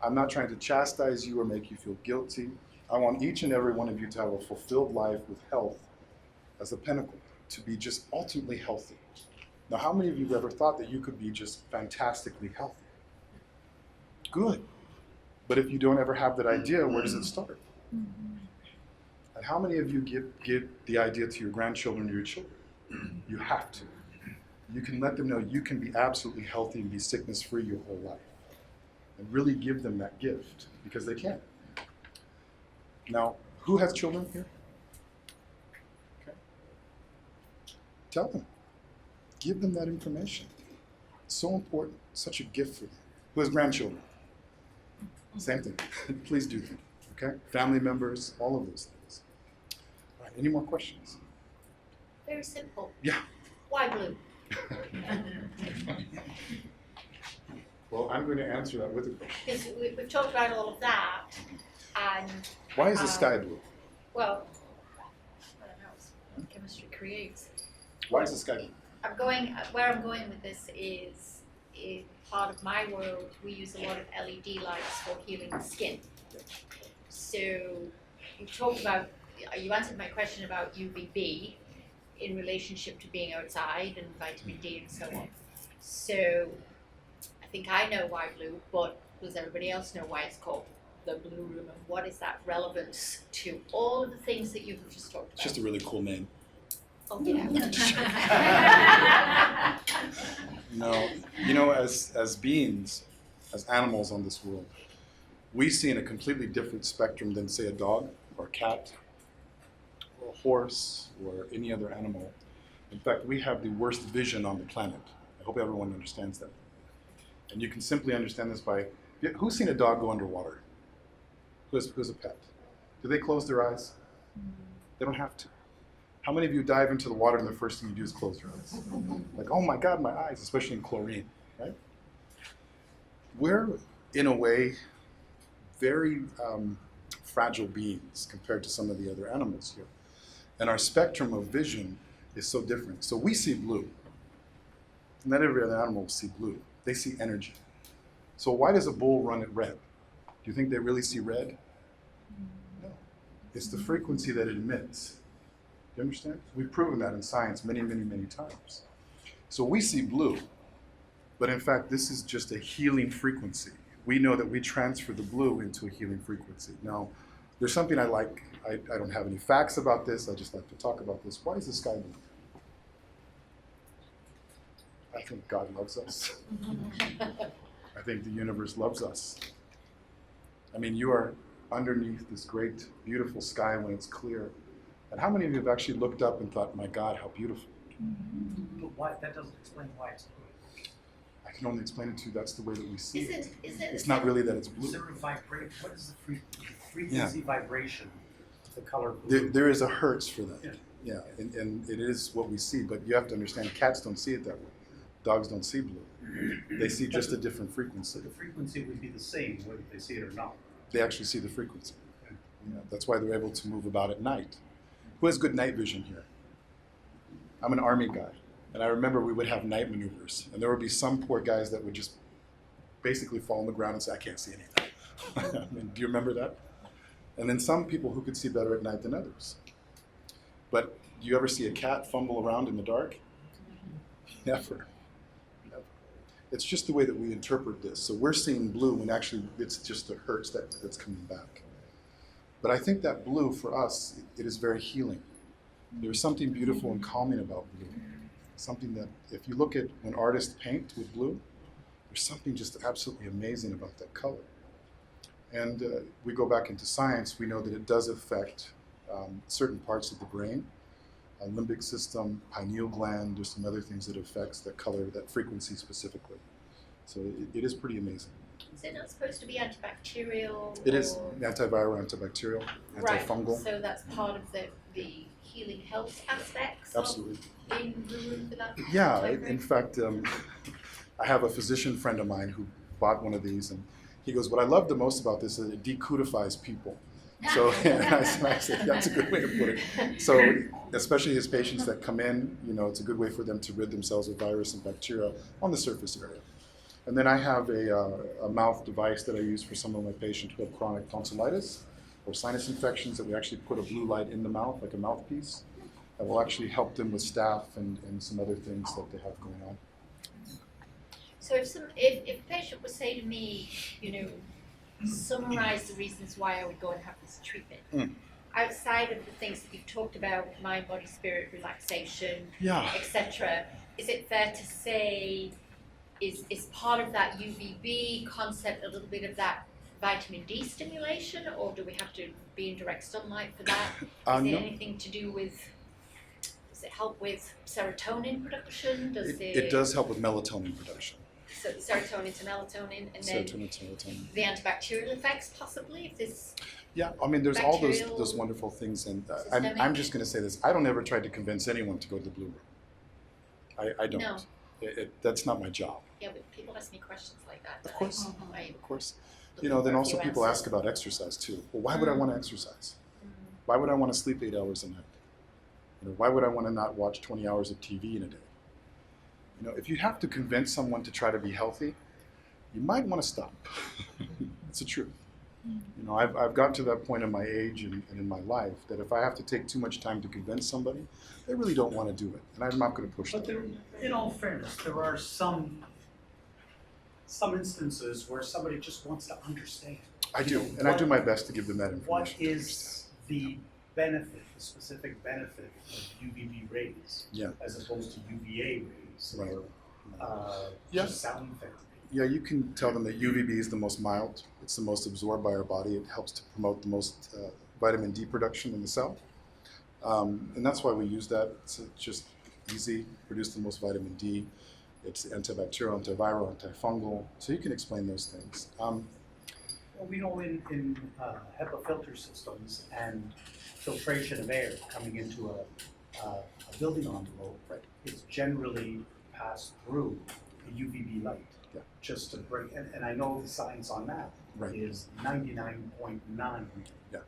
I'm not trying to chastise you or make you feel guilty. I want each and every one of you to have a fulfilled life with health as a pinnacle, to be just ultimately healthy. Now, how many of you have ever thought that you could be just fantastically healthy? Good. But if you don't ever have that idea, where does it start? And how many of you give the idea to your grandchildren or your children? You have to. You can let them know you can be absolutely healthy and be sickness-free your whole life. And really give them that gift, because they can. Now, who has children here? Okay. Tell them. Give them that information. It's so important. Such a gift for them. Who has grandchildren? Same thing. Please do that. Okay? Family members, all of those things. All right, any more questions? Very simple. Yeah. Why blue? Well, I'm going to answer that with a question. Because we've talked about all of that, and Why is the sky blue? well, I don't know. It's what chemistry creates. Why is the sky blue? Where I'm going with this is, in part of my world, we use a lot of LED lights for healing the skin. So you answered my question about UVB in relationship to being outside and vitamin D and so on. So I think I know why blue, but does everybody else know why it's called the Blue Room, and what is that relevance to all of the things that you've just talked about? It's just a really cool name. Oh yeah. No, you know, as beings, as animals on this world, we see in a completely different spectrum than, say, a dog or a cat or a horse or any other animal. In fact, we have the worst vision on the planet. I hope everyone understands that. And you can simply understand this by, who's seen a dog go underwater? Who's a pet? Do they close their eyes? They don't have to. How many of you dive into the water and the first thing you do is close your eyes? Like, oh my God, my eyes, especially in chlorine, right? We're, in a way, very fragile beings compared to some of the other animals here. And our spectrum of vision is so different. So we see blue. Not every other animal will see blue. They see energy. So why does a bull run at red? Do you think they really see red? No. It's the frequency that it emits. Do you understand? We've proven that in science many, many, many times. So we see blue, but in fact, this is just a healing frequency. We know that we transfer the blue into a healing frequency. Now, there's something I like. I don't have any facts about this. I just like to talk about this. Why is the sky blue? I think God loves us. I think the universe loves us. I mean, you are underneath this great, beautiful sky when it's clear. And how many of you have actually looked up and thought, my God, how beautiful? But why, that doesn't explain why it's blue. I can only explain it to you, that's the way that we see it. Is it? It's not really that it's Is blue. there a vibration? What is the frequency vibration of the color blue? There is a hertz for that. Yeah. Yeah, and it is what we see, but you have to understand, cats don't see it that way. Dogs don't see blue. They see just a different frequency. So the frequency would be the same whether they see it or not. They actually see the frequency. You know, that's why they're able to move about at night. Who has good night vision here? I'm an Army guy, and I remember we would have night maneuvers, and there would be some poor guys that would just basically fall on the ground and say, I can't see anything. I mean, do you remember that? And then some people who could see better at night than others. But do you ever see a cat fumble around in the dark? Never. Never. It's just the way that we interpret this. So we're seeing blue when actually it's just the hertz that's coming back. But I think that blue, for us, it is very healing. There's something beautiful and calming about blue. Something that, if you look at when artists paint with blue, there's something just absolutely amazing about that color. And we go back into science, we know that it does affect certain parts of the brain, limbic system, pineal gland, there's some other things that affects that color, that frequency specifically. So it is pretty amazing. Is it not supposed to be antibacterial? It is or- antiviral, antibacterial, antifungal. Right, so that's part of the healing health aspects Absolutely. of being Blue Room for that? Yeah, time in frame? fact, I have a physician friend of mine who bought one of these, and he goes, what I love the most about this is it decodifies people. So I said, that's a good way to put it. So especially his patients that come in, you know, it's a good way for them to rid themselves of virus and bacteria on the surface area. And then I have a mouth device that I use for some of my patients who have chronic tonsillitis or sinus infections that we actually put a blue light in the mouth, like a mouthpiece, that will actually help them with staph and some other things that they have going on. So if a patient would say to me, you know, summarize the reasons why I would go and have this treatment, outside of the things that you've talked about, mind, body, spirit, relaxation, Yeah. etc., is it fair to say is part of that UVB concept a little bit of that vitamin D stimulation, or do we have to be in direct sunlight for that? Is it No. anything to do with, does it help with serotonin production? Does It does help with melatonin production. So serotonin to melatonin, and then Serotonin to melatonin. the antibacterial effects possibly, if this, Yeah, I mean, there's all Bacterial those wonderful things, and systemic. I'm just going to say this: I don't ever try to convince anyone to go to the Blue Room. I don't. No. That's not my job. yeah, but people ask me questions like that. Of course. I Of course. look You know, then for a also few people answers. ask about exercise too. Well, why would I want to exercise? Why would I want to sleep 8 hours a night? You know, why would I want to not watch 20 hours of TV in a day? You know, if you have to convince someone to try to be healthy, you might want to stop. It's the truth. You know, I've gotten to that point in my age and in my life that if I have to take too much time to convince somebody, they really don't want to do it, and I'm not going to push But them. there, in all fairness, there are some instances where somebody just wants to understand. I do, and I do my best to give them that information. What to understand. is the benefit, the specific benefit of UVB rays Yeah. as opposed to UVA rays? Right. Just sound therapy. Yeah, you can tell them that UVB is the most mild. It's the most absorbed by our body. It helps to promote the most vitamin D production in the cell. And that's why we use that. It's just easy, produce the most vitamin D. It's antibacterial, antiviral, antifungal. So you can explain those things. Well, we know in HEPA filter systems and filtration of air coming into a building envelope, it's generally passed through a UVB light. Yeah. Just to break, and I know the science on that Right. is 99.9% Yeah.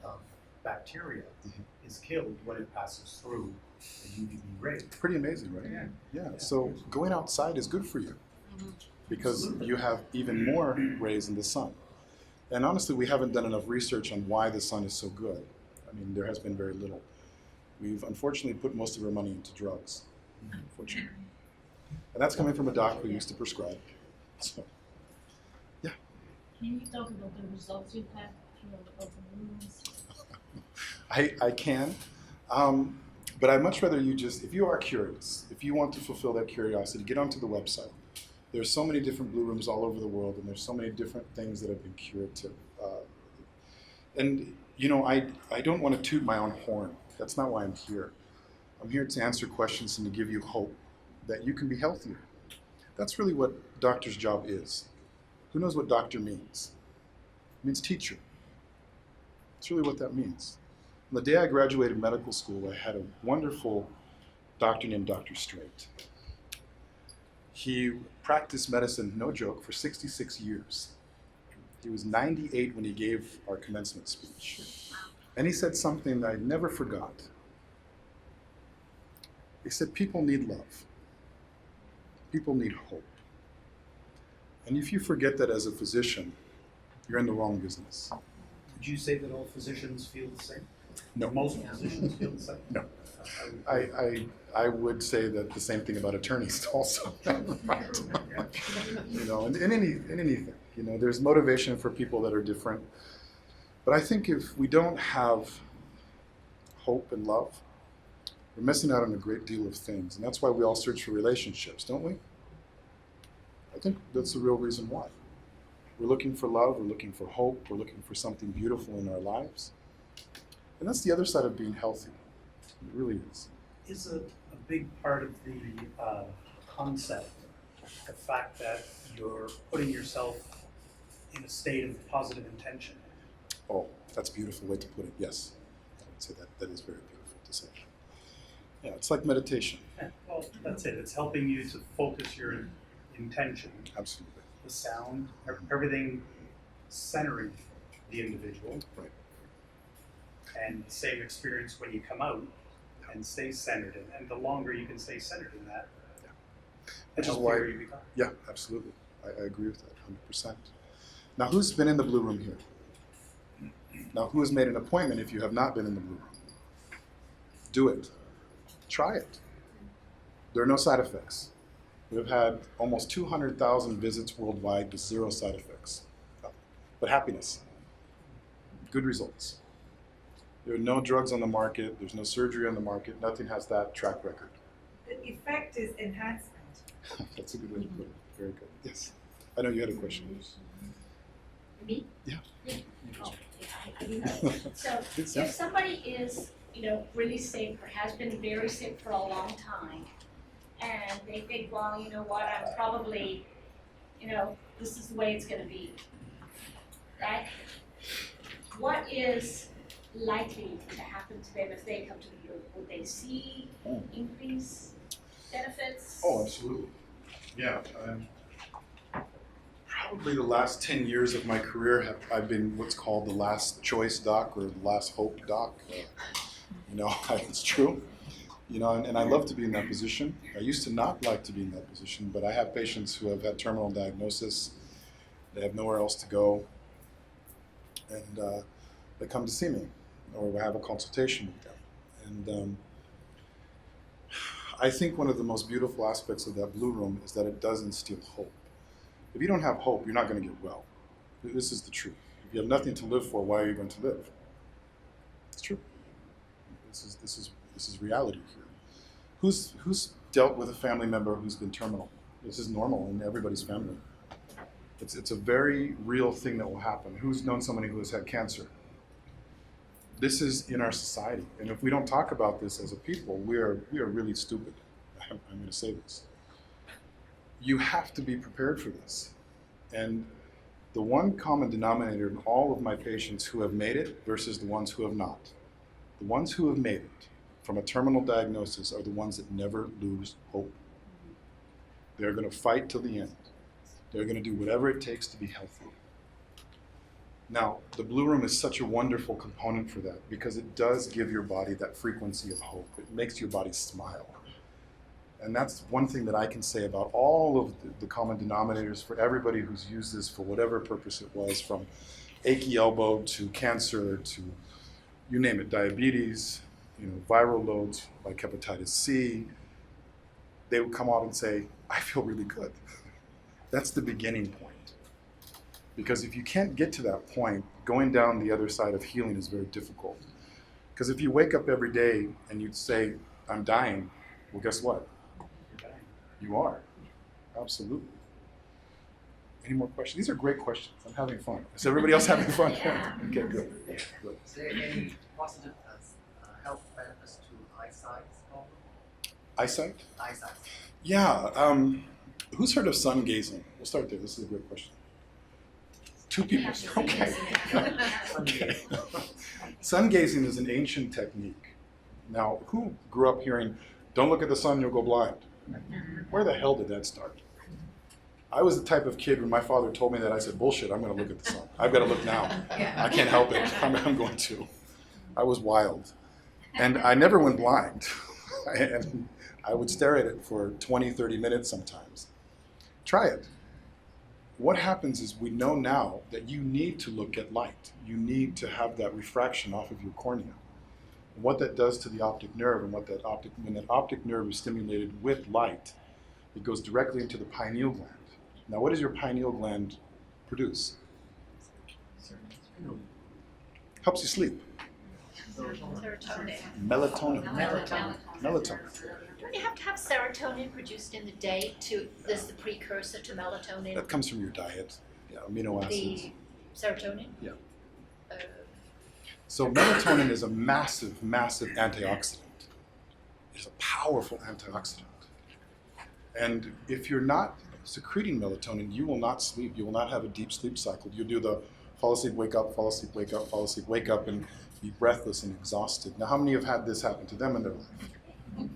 of bacteria Mhm. is killed when it passes through a UVB ray. Pretty amazing, right? Yeah. Yeah. So going outside is good for you because Absolutely. you have even more rays in the sun. And honestly, we haven't done enough research on why the sun is so good. I mean, there has been very little. We've unfortunately put most of our money into drugs, unfortunately. And that's coming from a doc who used to prescribe. So, Can you talk about the results you've had through the open rooms? I can, but I'd much rather you just, if you are curious, if you want to fulfill that curiosity, get onto the website. There's so many different blue rooms all over the world, and there's so many different things that have been curative. And you know, I don't want to toot my own horn. That's not why I'm here. I'm here to answer questions and to give you hope that you can be healthier. That's really what doctor's job is. Who knows what doctor means? It means teacher. That's really what that means. On the day I graduated medical school, I had a wonderful doctor named Dr. Straight. He practiced medicine, no joke, for 66 years. He was 98 when he gave our commencement speech. And he said something that I never forgot. He said, people need love. People need hope. And if you forget that as a physician, you're in the wrong business. Would you say that all physicians feel the same? No. Most physicians feel the same? No. I would say that the same thing about attorneys also. Right. You know, in anything, you know, there's motivation for people that are different. But I think if we don't have hope and love, we're missing out on a great deal of things. And that's why we all search for relationships, don't we? I think that's the real reason why. We're looking for love, we're looking for hope, we're looking for something beautiful in our lives. And that's the other side of being healthy. It really is. Is a big part of the concept the fact that you're putting yourself in a state of positive intention? Oh, that's a beautiful way to put it. Yes, I would say that is very beautiful to say. Yeah, it's like meditation. Well, that's it. It's helping you to focus your intention, Absolutely. the sound, everything centering the individual. Right. And the same experience when you come out and stay centered in. And the longer you can stay centered in that, Which the is why, healthier you become. yeah, absolutely. I agree with that 100%. Now, who's been in the Blue Room here? Now, who has made an appointment if you have not been in the Blue Room? Do it. Try it. There are no side effects. We've had almost 200,000 visits worldwide with 0 side effects. But happiness. Good results. There are no drugs on the market. There's no surgery on the market. Nothing has that track record. The effect is enhancement. That's a good way to put it. Very good. Yes. I know you had a question. Me? Yeah. Oh, yeah, I do have. So Good if somebody is, really sick or has been very sick for a long time, and they think, well, you know what, I'm probably, this is the way it's gonna be, right? What is likely to happen to them if they come to the group? Would they see increased benefits? Oh, absolutely. Yeah. Probably the last 10 years of my career, I've been what's called the last choice doc or the last hope doc. It's true. And I love to be in that position. I used to not like to be in that position, but I have patients who have had terminal diagnosis. They have nowhere else to go. And they come to see me, or we have a consultation with them. And I think one of the most beautiful aspects of that Blue Room is that it does instill hope. If you don't have hope, you're not going to get well. This is the truth. If you have nothing to live for, why are you going to live? It's true. This is reality here. Who's dealt with a family member who's been terminal? This is normal in everybody's family. It's a very real thing that will happen. Who's known somebody who has had cancer? This is in our society, and if we don't talk about this as a people, we are really stupid. I'm going to say this. You have to be prepared for this. And the one common denominator in all of my patients who have made it versus the ones who have not. The ones who have made it from a terminal diagnosis are the ones that never lose hope. They're going to fight till the end. They're going to do whatever it takes to be healthy. Now, the Blue Room is such a wonderful component for that because it does give your body that frequency of hope. It makes your body smile. And that's one thing that I can say about all of the common denominators for everybody who's used this for whatever purpose it was, from achy elbow to cancer to, you name it, diabetes, viral loads like hepatitis C. They would come out and say, I feel really good. That's the beginning point. Because if you can't get to that point, going down the other side of healing is very difficult. Because if you wake up every day and you'd say, I'm dying, well, guess what? You are. Absolutely. Any more questions? These are great questions. I'm having fun. Is everybody else having fun? Yeah. Okay, good. Is there any positive health benefits to eyesight problem? Eyesight? Eyesight. Yeah. Who's heard of sun gazing? We'll start there. This is a great question. 2 people. Okay. Okay. Sun gazing is an ancient technique. Now, who grew up hearing, don't look at the sun, you'll go blind? Where the hell did that start? I was the type of kid when my father told me that, I said, bullshit, I'm going to look at the sun. I've got to look now. I can't help it. I'm going to. I was wild. And I never went blind. And I would stare at it for 20, 30 minutes sometimes. Try it. What happens is we know now that you need to look at light. You need to have that refraction off of your cornea. And what that does to the optic nerve, and when that optic nerve is stimulated with light, it goes directly into the pineal gland. Now, what does your pineal gland produce? Helps you sleep. Serotonin. Melatonin. Melatonin. Melatonin. Don't you have to have serotonin produced in the day there's the precursor to melatonin? That comes from your diet. Yeah, amino acids. The serotonin? Yeah. So melatonin is a massive, massive antioxidant. It's a powerful antioxidant. And if you're not secreting melatonin, you will not sleep. You will not have a deep sleep cycle. You'll do the fall asleep, wake up, fall asleep, wake up, fall asleep, wake up, and be breathless and exhausted. Now, how many have had this happen to them in their life?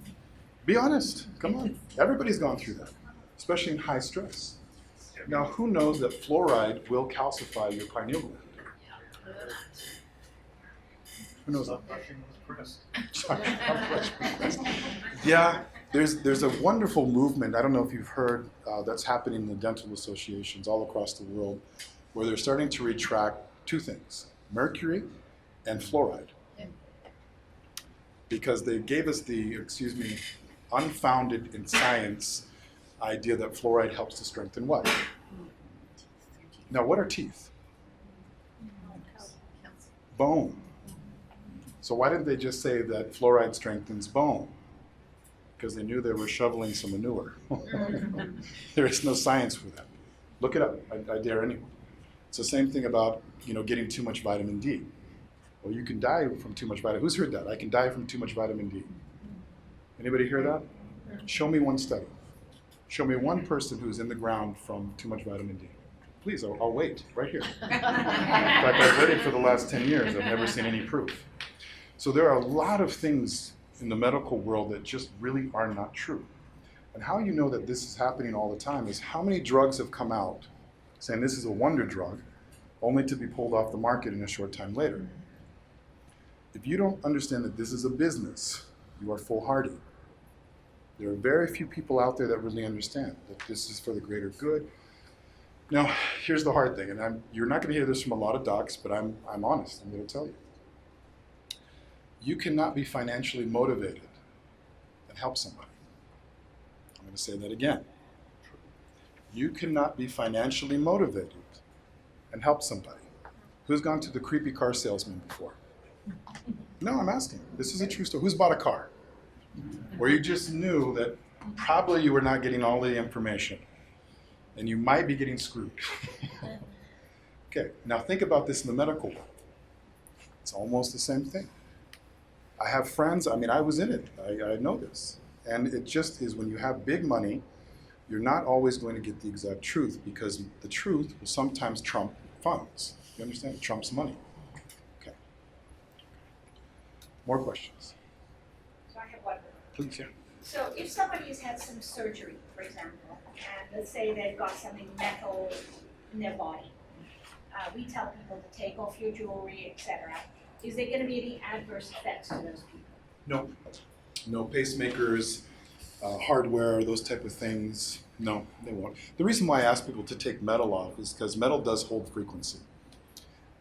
Be honest. Come on. Everybody's gone through that, especially in high stress. Now, who knows that fluoride will calcify your pineal gland? Who knows that? Yeah, there's a wonderful movement, I don't know if you've heard, that's happening in the dental associations all across the world, where they're starting to retract two things, mercury and fluoride. Because they gave us the, unfounded in science idea that fluoride helps to strengthen what? Now, what are teeth? Bone. So why didn't they just say that fluoride strengthens bone? Because they knew they were shoveling some manure. There is no science for that. Look it up. I dare anyone. It's the same thing about getting too much vitamin D. Well, you can die from too much vitamin. Who's heard that? I can die from too much vitamin D. Anybody hear that? Show me one study. Show me one person who's in the ground from too much vitamin D. Please, I'll wait right here. In fact, I've waited for the last 10 years. I've never seen any proof. So there are a lot of things in the medical world that just really are not true. And how you know that this is happening all the time is how many drugs have come out saying this is a wonder drug, only to be pulled off the market in a short time later. If you don't understand that this is a business, you are foolhardy. There are very few people out there that really understand that this is for the greater good. Now, here's the hard thing, and you're not going to hear this from a lot of docs, but I'm honest. I'm going to tell you. You cannot be financially motivated and help somebody. I'm going to say that again. You cannot be financially motivated and help somebody. Who's gone to the creepy car salesman before? No, I'm asking. This is a true story. Who's bought a car? Where you just knew that probably you were not getting all the information and you might be getting screwed. Okay, now think about this in the medical world. It's almost the same thing. I have friends, I was in it, I know this. And it just is when you have big money, you're not always going to get the exact truth because the truth will sometimes trump funds. You understand? It trumps money. Okay. More questions? So I have one. Please, yeah. So if somebody has had some surgery, for example, and let's say they've got something metal in their body, we tell people to take off your jewelry, etc. Is there going to be any adverse effects to those people? No. No pacemakers, hardware, those type of things. No, they won't. The reason why I ask people to take metal off is because metal does hold frequency,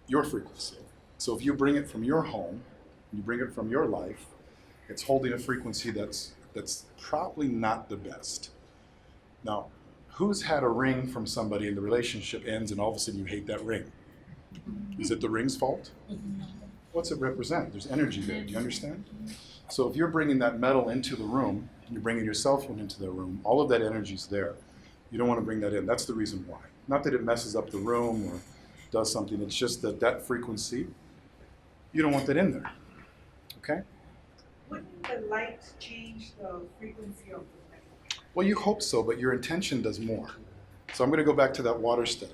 your frequency. So if you bring it from your home, you bring it from your life, it's holding a frequency that's probably not the best. Now, who's had a ring from somebody and the relationship ends and all of a sudden you hate that ring? Is it the ring's fault? What's it represent? There's energy there, do you understand? So if you're bringing that metal into the room, you're bringing your cell phone into the room, all of that energy's there. You don't want to bring that in. That's the reason why. Not that it messes up the room or does something, it's just that frequency, you don't want that in there, okay? Wouldn't the light change the frequency of the metal? Well, you hope so, but your intention does more. So I'm going to go back to that water study.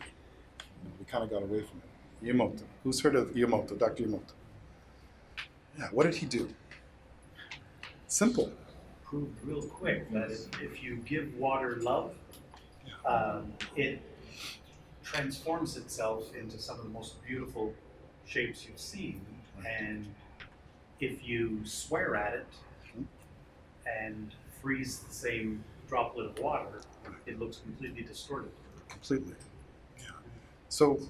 We kind of got away from it. Iamoto. Who's heard of Iamoto, Dr. Iamoto? Yeah, what did he do? Simple. Proved real quick that if you give water love, It transforms itself into some of the most beautiful shapes you've seen, and if you swear at it and freeze the same droplet of water, it looks completely distorted. Completely. Yeah. So,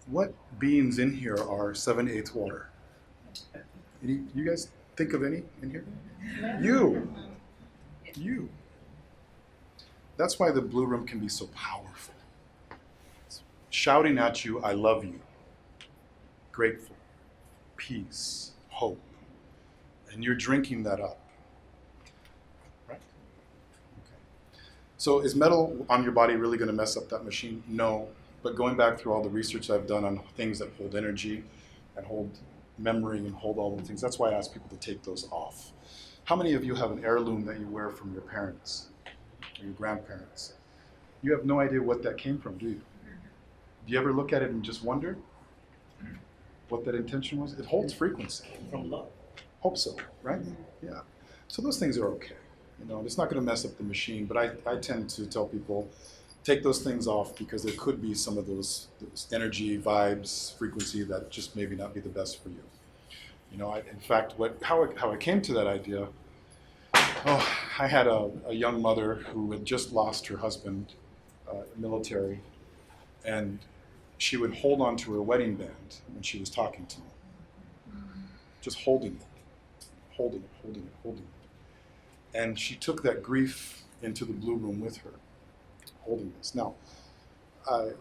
what beings in here are 7/8 water? You guys think of any in here? You. That's why the Blue Room can be so powerful. It's shouting at you, I love you. Grateful, peace, hope. And you're drinking that up. Right? Okay. So is metal on your body really going to mess up that machine? No. But going back through all the research I've done on things that hold energy and hold memory and hold all the things, that's why I ask people to take those off. How many of you have an heirloom that you wear from your parents or your grandparents? You have no idea what that came from, do you? Do you ever look at it and just wonder what that intention was? It holds frequency. From love. Hope so, right? Yeah. So those things are okay. It's not going to mess up the machine, but I tend to tell people, take those things off because there could be some of those energy, vibes, frequency that just maybe not be the best for you. In fact, how I came to that idea, I had a young mother who had just lost her husband, military, and she would hold on to her wedding band when she was talking to me. Just holding it. And she took that grief into the Blue Room with her, holding this. Now, I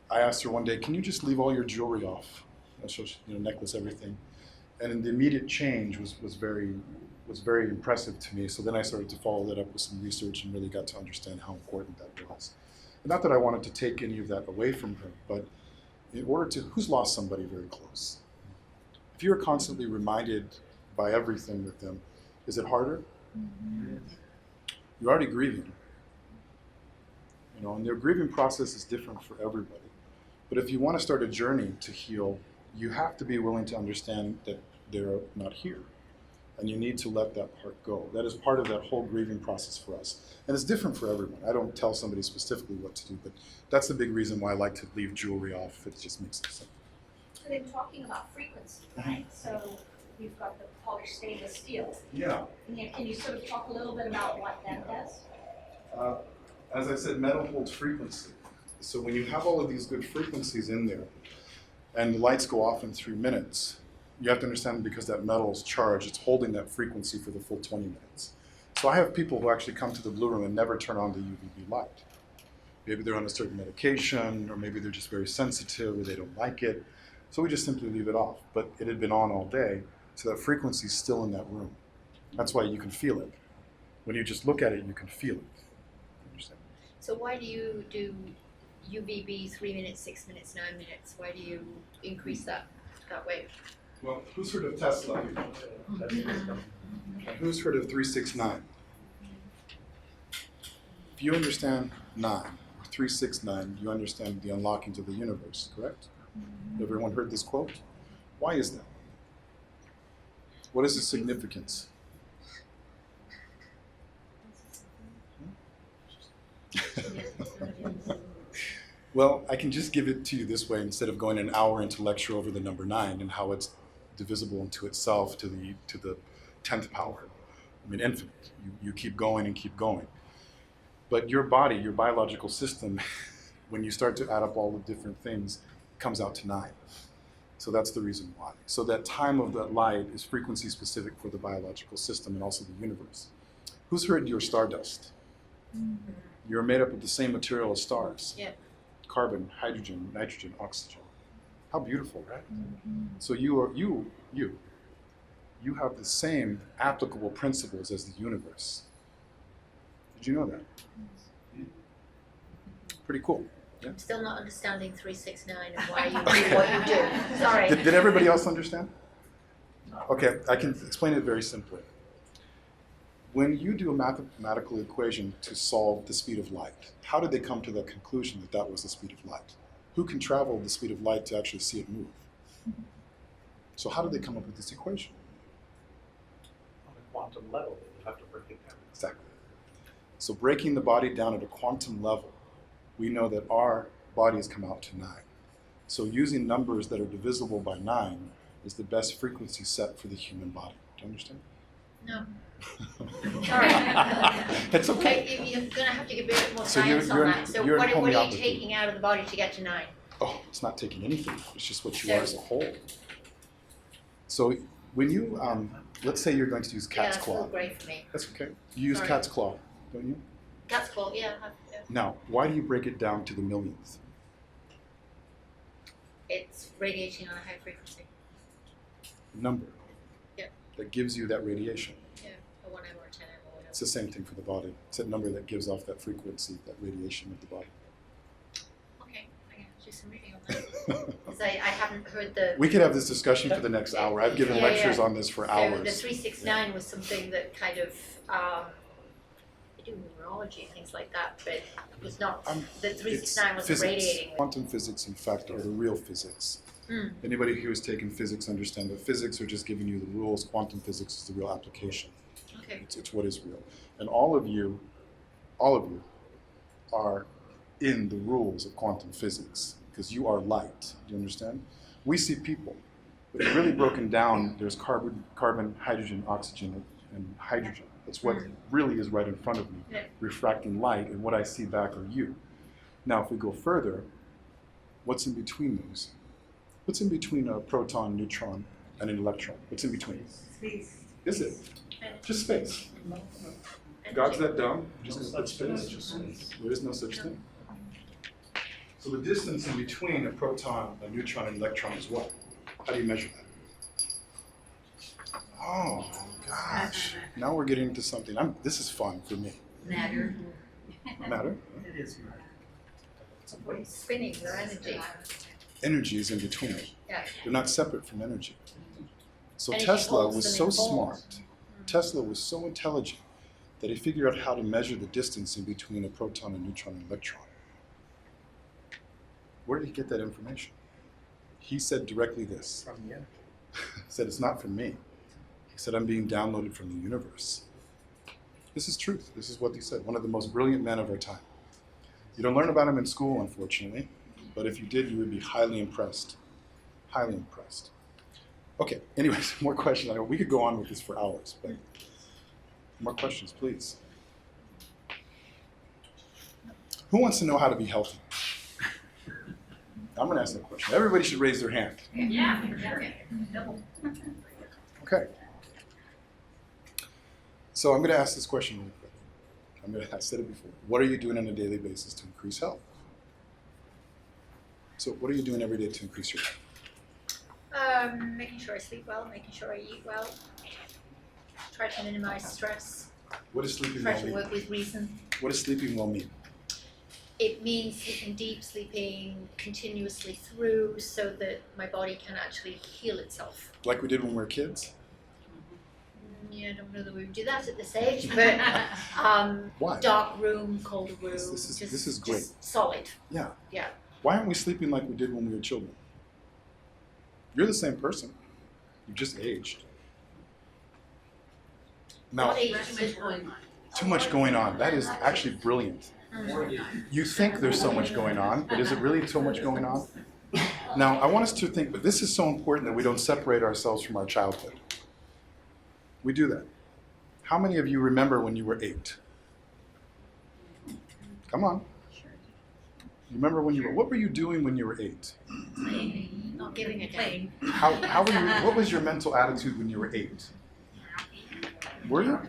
asked her one day, can you just leave all your jewelry off? So necklace, everything. And the immediate change was very impressive to me. So then I started to follow that up with some research and really got to understand how important that was. And not that I wanted to take any of that away from her, but in order to, who's lost somebody very close? If you're constantly reminded by everything with them, is it harder? Mm-hmm. You're already grieving. And their grieving process is different for everybody. But if you want to start a journey to heal, you have to be willing to understand that they're not here. And you need to let that part go. That is part of that whole grieving process for us. And it's different for everyone. I don't tell somebody specifically what to do, but that's the big reason why I like to leave jewelry off. It just makes sense. So then talking about frequency, right? So we've got the polished stainless steel. Yeah. Can you sort of talk a little bit about what that does? As I said, metal holds frequency. So when you have all of these good frequencies in there, and the lights go off in 3 minutes, you have to understand because that metal is charged, it's holding that frequency for the full 20 minutes. So I have people who actually come to the Blue Room and never turn on the UVB light. Maybe they're on a certain medication, or maybe they're just very sensitive, or they don't like it. So we just simply leave it off. But it had been on all day, so that frequency is still in that room. That's why you can feel it. When you just look at it, you can feel it. Understand? So why do you do UVB 3 minutes, 6 minutes, 9 minutes? Why do you increase that way? Well, who's heard of Tesla? And who's heard of 369? If you understand 9, or 369, you understand the unlocking to the universe, correct? Everyone heard this quote? Why is that? What is the significance? Well, I can just give it to you this way instead of going an hour into lecture over the number 9 and how it's divisible into itself to the 10th power. I mean, infinite. You keep going and keep going. But your body, your biological system, when you start to add up all the different things, comes out to 9. So that's the reason why. So that time of that light is frequency specific for the biological system and also the universe. Who's heard you're stardust? Mm-hmm. You're made up of the same material as stars. Yeah. Carbon, hydrogen, nitrogen, oxygen. How beautiful, right? Mm-hmm. So you have the same applicable principles as the universe. Did you know that? Pretty cool. Yeah. I'm still not understanding 369 and why you do what you do. Sorry. Did everybody else understand? Okay, I can explain it very simply. When you do a mathematical equation to solve the speed of light, how did they come to the conclusion that that was the speed of light? Who can travel the speed of light to actually see it move? So how did they come up with this equation? On a quantum level, you have to break it down. Exactly. So breaking the body down at a quantum level we know that our bodies come out to 9. So using numbers that are divisible by 9 is the best frequency set for the human body. Do you understand? No. Sorry. It's okay. You're gonna have to give me a bit more So science you're on in- that. So you're in what are you homeopathy. taking out of the body to get to 9? Oh, it's not taking anything. It's just what you So- are as a whole. So when you, let's say you're going to use Yeah, cat's that's claw. all great for me. That's okay. You use Sorry. cat's claw, don't you? Cat's claw, yeah. Yeah. Now, why do you break it down to the millionth? It's radiating on a high frequency. Number. Yeah. That gives you that radiation. Yeah, a 1M or a 10M or whatever. It's the same thing for the body. It's that number that gives off that frequency, that radiation of the body. Okay, I can do some reading on that. Because I haven't heard the. We could have this discussion for the next hour. I've given Yeah, lectures yeah. on this for So hours. the 369 was something that kind of, they do numerology and things like that, but it was not, the 369 was physics. radiating. Quantum physics, in fact, are the real physics. Mm. Anybody who has taken physics understand that physics are just giving you the rules. Quantum physics is the real application. Okay. It's what is real. And all of you are in the rules of quantum physics because you are light. Do you understand? We see people, but really broken down, there's carbon, hydrogen, oxygen, and hydrogen. That's what really is right in front of me, Yeah. refracting light, and what I see back are you. Now, if we go further, what's in between those? What's in between a proton, neutron, and an electron? What's in between? Space. Is it? Just space. God's that dumb? Just gonna put space? There is no such thing. So the distance in between a proton, a neutron, and an electron is what? How do you measure that? Oh, gosh. Now we're getting into something. This is fun for me. Matter. Matter? It is matter. It's spinning, their energy. Energy is in between. Yeah. They're not separate from energy. So Energy Tesla holds was them so in form. smart. Tesla was so intelligent that he figured out how to measure the distance in between a proton, a neutron, and an electron. Where did he get that information? He said directly this. From the energy. He said, it's not from me. He said, I'm being downloaded from the universe. This is truth. This is what he said. One of the most brilliant men of our time. You don't learn about him in school, unfortunately, but if you did, you would be highly impressed. Highly impressed. Okay, anyways, more questions. I know we could go on with this for hours, but more questions, please. Who wants to know how to be healthy? I'm going to ask that question. Everybody should raise their hand. Yeah. Okay. So I'm going to ask this question really quick. I said it before. What are you doing on a daily basis to increase health? So what are you doing every day to increase your health? Making sure I sleep well, making sure I eat well, try to minimize stress, What does sleeping try well to mean? work with reason. What does sleeping well mean? It means sleeping deep, sleeping continuously through so that my body can actually heal itself. Like we did when we were kids? Yeah, I don't know that we would do that at this age, but Why? dark room, colder room, This just, is great. just solid. Yeah. Yeah. Why aren't we sleeping like we did when we were children? You're the same person. You just aged. Now, What age? too much going on. That is actually brilliant. You think there's so much going on, but is it really so much going on? Now, I want us to think, but this is so important that we don't separate ourselves from our childhood. We do that. How many of you remember when you were 8? Come on. You remember when you were, what were you doing when you were 8? Not giving a damn. How were you, what was your mental attitude when you were 8? Were you?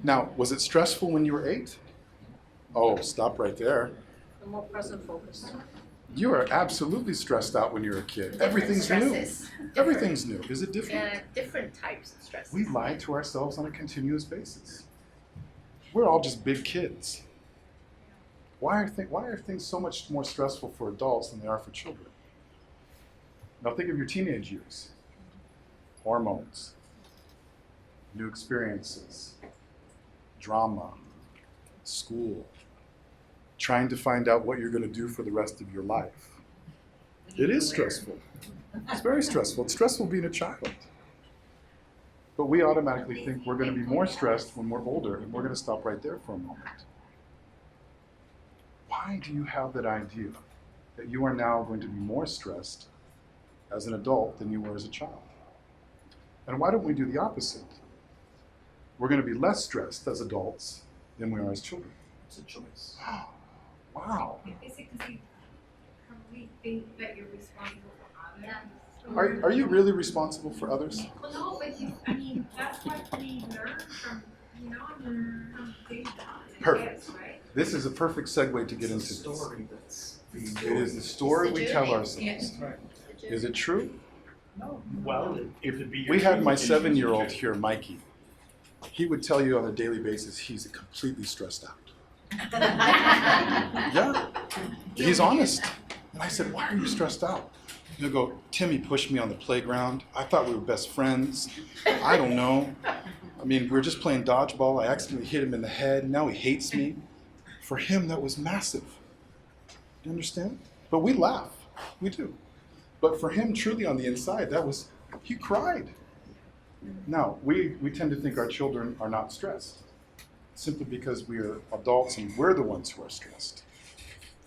Now, was it stressful when you were 8? Oh, stop right there. The more present focus. You are absolutely stressed out when you're a kid. Different Everything's new. stresses. Everything's new. Is it different? Different types of stress. We lie to ourselves on a continuous basis. We're all just big kids. Why are things so much more stressful for adults than they are for children? Now think of your teenage years. Hormones, new experiences, drama, school, trying to find out what you're going to do for the rest of your life. It is stressful. It's very stressful. It's stressful being a child. But we automatically think we're going to be more stressed when we're older, and we're going to stop right there for a moment. Why? why do you have that idea that you are now going to be more stressed as an adult than you were as a child? And why don't we do the opposite? We're going to be less stressed as adults than we are as children. It's a choice. Wow. Is it because you probably think that you're responsible for others? Are you really responsible for others? Well, no, but I mean, that's what we learn from, from day to day, Perfect. right? This is a perfect segue to get into It's a this. story that's being It is the story we tell ourselves. Yes. Right. Is it true? No, well, it could be. We had my 7-year-old here, Mikey. He would tell you on a daily basis he's completely stressed out. Yeah, he's honest. And I said, why are you stressed out? He'll go, Timmy pushed me on the playground. I thought we were best friends. I don't know. I mean, we were just playing dodgeball. I accidentally hit him in the head. Now he hates me. For him, that was massive. You understand? But we laugh. We do. But for him, truly on the inside, he cried. Now, we tend to think our children are not stressed, simply because we are adults and we're the ones who are stressed.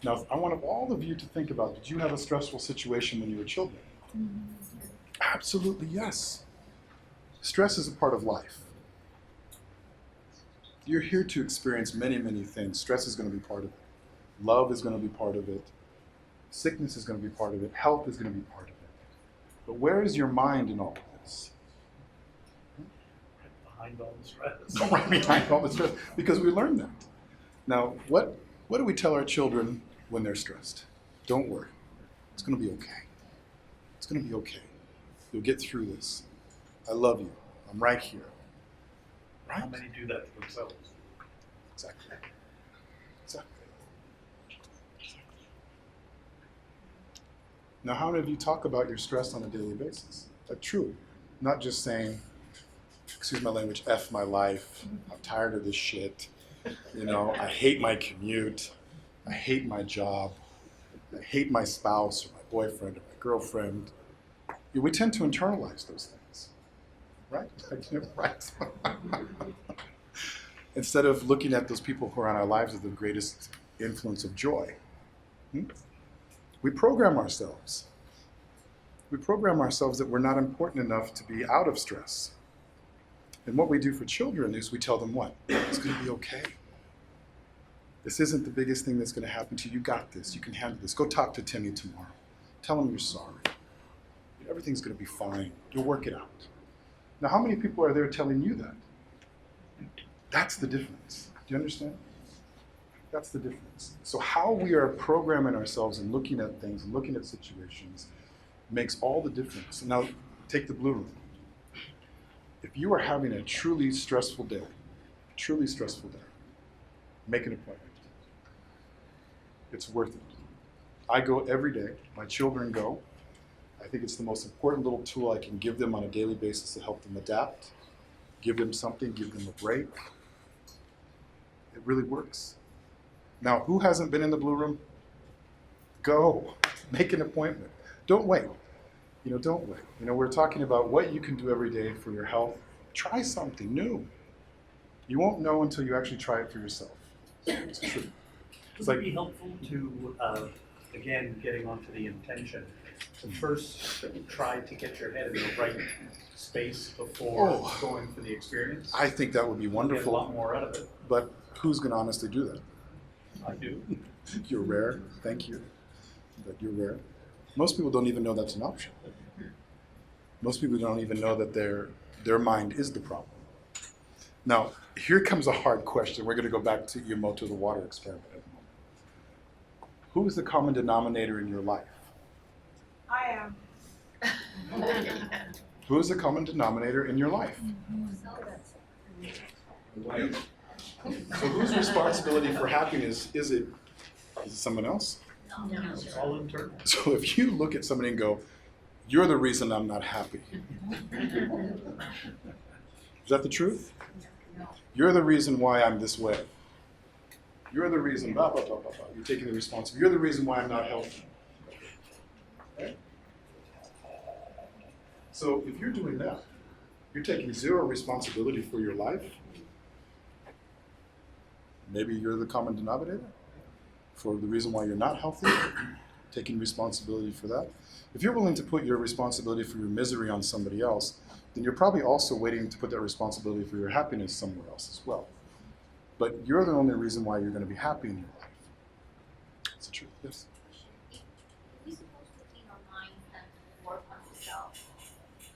Now, I want all of you to think about, did you have a stressful situation when you were children? Absolutely, yes. Stress is a part of life. You're here to experience many, many things. Stress is going to be part of it. Love is going to be part of it. Sickness is going to be part of it. Health is going to be part of it. But where is your mind in all of this? Behind all the stress. Right behind all the stress, because we learned that. Now, what do we tell our children when they're stressed? Don't worry. It's going to be okay. It's going to be okay. You'll get through this. I love you. I'm right here. Right? How many do that to themselves? Exactly. Exactly. Now, how many of you talk about your stress on a daily basis? Like, true. Not just saying, excuse my language, F my life. I'm tired of this shit. I hate my commute. I hate my job. I hate my spouse or my boyfriend or my girlfriend. We tend to internalize those things, right? Right. Instead of looking at those people who are in our lives as the greatest influence of joy. We program ourselves. We program ourselves that we're not important enough to be out of stress. And what we do for children is we tell them what? It's going to be okay. This isn't the biggest thing that's going to happen to you. You got this. You can handle this. Go talk to Timmy tomorrow. Tell him you're sorry. Everything's going to be fine. You'll work it out. Now, how many people are there telling you that? That's the difference. Do you understand? That's the difference. So how we are programming ourselves and looking at things and looking at situations makes all the difference. Now, take the Blu Room. If you are having a truly stressful day, make an appointment. It's worth it. I go every day. My children go. I think it's the most important little tool I can give them on a daily basis to help them adapt, give them something, give them a break. It really works. Now, who hasn't been in the Blu Room? Go. Make an appointment. Don't wait. Don't wait. We're talking about what you can do every day for your health. Try something new. You won't know until you actually try it for yourself. It's true. Would it be helpful to, again, getting onto the intention, to first try to get your head in the right space before going for the experience? I think that would be Get a wonderful. lot more out of it. But who's going to honestly do that? I do. You're rare. Thank you. But you're rare. Most people don't even know that's an option. Most people don't even know that their mind is the problem. Now, here comes a hard question. We're going to go back to Yamoto, the water experiment at the moment. Who is the common denominator in your life? I am. Who is the common denominator in your life? So whose responsibility for happiness is it? Is it someone else? It's all internal. So if you look at somebody and go, you're the reason I'm not happy. Is that the truth? You're the reason why I'm this way. You're the reason, blah, blah, blah, blah, blah. You're taking the responsibility. You're the reason why I'm not healthy. Okay? So if you're doing that, you're taking zero responsibility for your life. Maybe you're the common denominator. for the reason why you're not healthy, taking responsibility for that. If you're willing to put your responsibility for your misery on somebody else, then you're probably also waiting to put that responsibility for your happiness somewhere else as well. But you're the only reason why you're going to be happy in your life. That's the truth. Yes? If we're supposed to clean our minds and work on ourselves,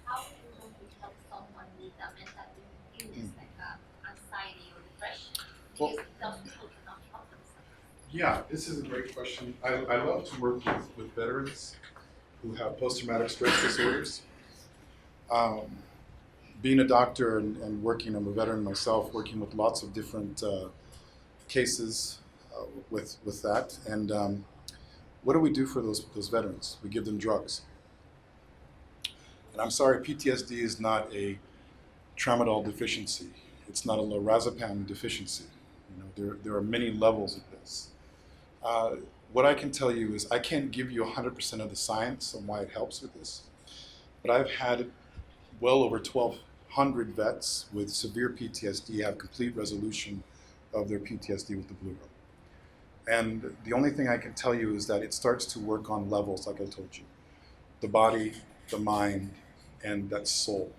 how are we going to help someone with a mental illness like anxiety or depression? Well- Because it doesn't help enough help themselves. Yeah, this is a great question. I love to work with veterans who have post-traumatic stress disorders. Being a doctor and working, I'm a veteran myself, working with lots of different cases with that. And what do we do for those veterans? We give them drugs. And I'm sorry, PTSD is not a tramadol deficiency. It's not a lorazepam deficiency. You know, there are many levels of this. What I can tell you is I can't give you 100% of the science on why it helps with this, but I've had well over 1,200 vets with severe PTSD have complete resolution of their PTSD with the Blu Room. And the only thing I can tell you is that it starts to work on levels, like I told you. The body, the mind, and that soul.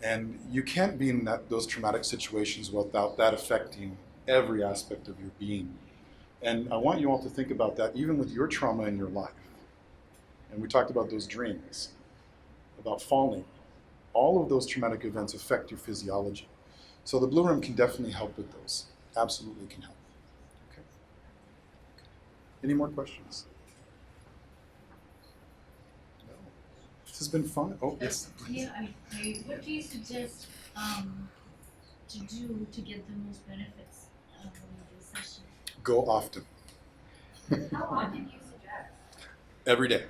And you can't be in those traumatic situations without that affecting every aspect of your being. And I want you all to think about that, even with your trauma in your life. And we talked about those dreams, about falling. All of those traumatic events affect your physiology. So the Blu Room can definitely help with those. Absolutely can help. Okay. Any more questions? No. This has been fun. Oh, yes. Yeah, what do you suggest to do to get the most benefits from the session? Go often. How often do you suggest? Every day.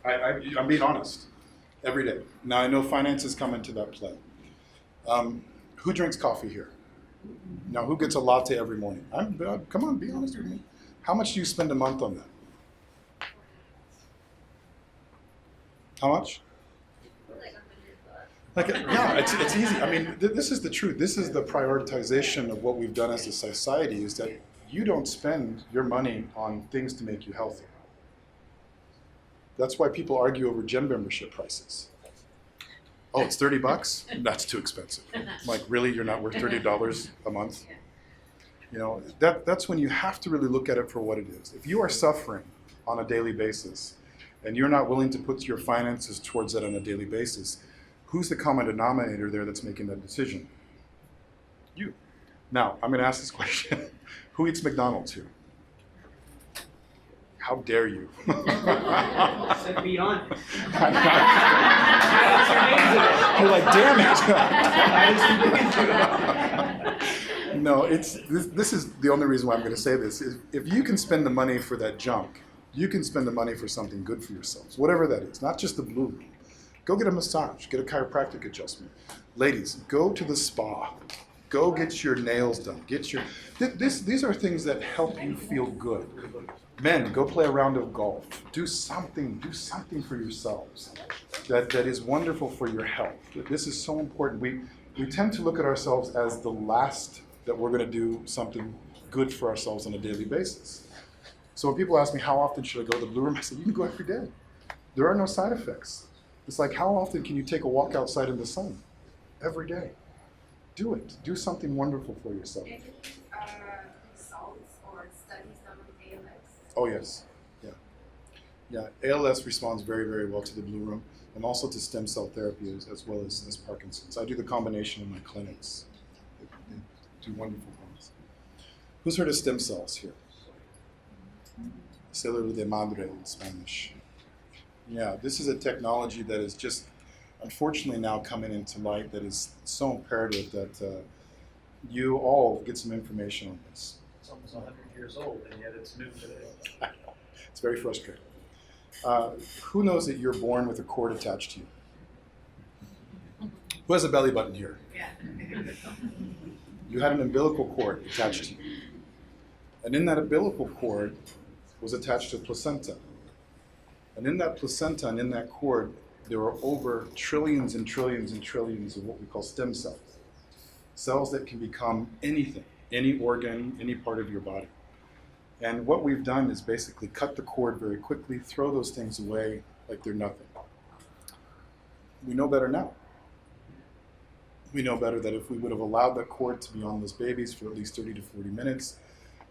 I'm being honest. Every day. Now I know finances come into that play. Who drinks coffee here? Now who gets a latte every morning? Come on, be honest with me. How much do you spend a month on that? How much? Yeah, it's easy. I mean, this is the truth. This is the prioritization of what we've done as a society, is that you don't spend your money on things to make you healthy. That's why people argue over gym membership prices. Oh, it's $30? That's too expensive. Like, really, you're not worth $30 a month? You know, that's when you have to really look at it for what it is. If you are suffering on a daily basis and you're not willing to put your finances towards that on a daily basis, who's the common denominator there that's making that decision? You. Now, I'm going to ask this question. Who eats McDonald's here? How dare you? Said be honest. You're like, damn it. No, this is the only reason why I'm going to say this. If you can spend the money for that junk, you can spend the money for something good for yourselves, whatever that is, not just the Blu Room. Go get a massage, get a chiropractic adjustment. Ladies, go to the spa. Go get your nails done. These are things that help you feel good. Men, go play a round of golf. Do something for yourselves that is wonderful for your health. This is so important. We tend to look at ourselves as the last that we're going to do something good for ourselves on a daily basis. So when people ask me, how often should I go to the Blu Room? I say, you can go every day. There are no side effects. It's like, how often can you take a walk outside in the sun? Every day. Do it. Do something wonderful for yourself. Any results or studies on ALS? Oh, yes. Yeah. ALS responds very, very well to the Blu Room and also to stem cell therapy as well as Parkinson's. I do the combination in my clinics. They do wonderful things. Who's heard of stem cells here? Célula de madre in Spanish. Yeah, this is a technology that is just unfortunately now coming into light that is so imperative that you all get some information on this. It's almost 100 years old, and yet it's new today. It's very frustrating. Who knows that you're born with a cord attached to you? Who has a belly button here? Yeah. You had an umbilical cord attached to you. And in that umbilical cord was attached a placenta. And in that placenta and in that cord, there are over trillions and trillions and trillions of what we call stem cells. Cells that can become anything, any organ, any part of your body. And what we've done is basically cut the cord very quickly, throw those things away like they're nothing. We know better now. We know better that if we would have allowed that cord to be on those babies for at least 30 to 40 minutes,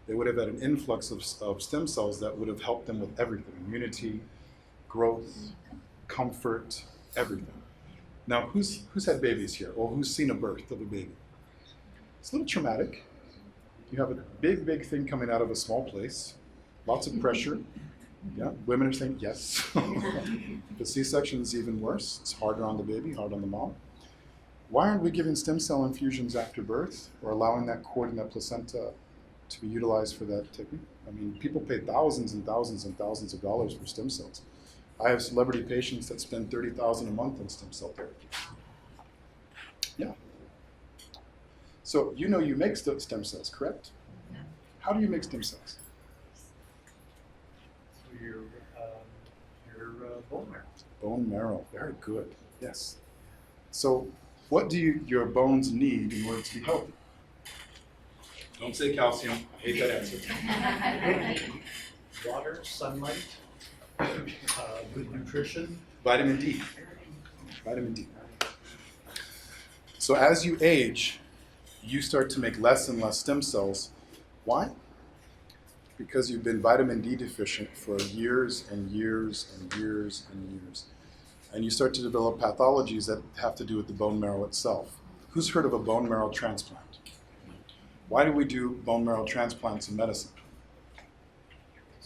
they would have had an influx of stem cells that would have helped them with everything: immunity, growth, comfort, everything. Now, who's had babies here? Or who's seen a birth of a baby? It's a little traumatic. You have a big, big thing coming out of a small place, lots of pressure. Yeah, women are saying yes. The C-section is even worse. It's harder on the baby, hard on the mom. Why aren't we giving stem cell infusions after birth or allowing that cord and that placenta to be utilized for that technique? I mean, people pay thousands and thousands and thousands of dollars for stem cells. I have celebrity patients that spend $30,000 a month on stem cell therapy. Yeah. So you know you make stem cells, correct? How do you make stem cells? So your bone marrow. Bone marrow, very good, yes. So what do your bones need in order to be healthy? Don't say calcium, I hate that answer. Water, sunlight, good nutrition. Vitamin D. Vitamin D. So as you age, you start to make less and less stem cells. Why? Because you've been vitamin D deficient for years and years and years and years. And you start to develop pathologies that have to do with the bone marrow itself. Who's heard of a bone marrow transplant? Why do we do bone marrow transplants in medicine?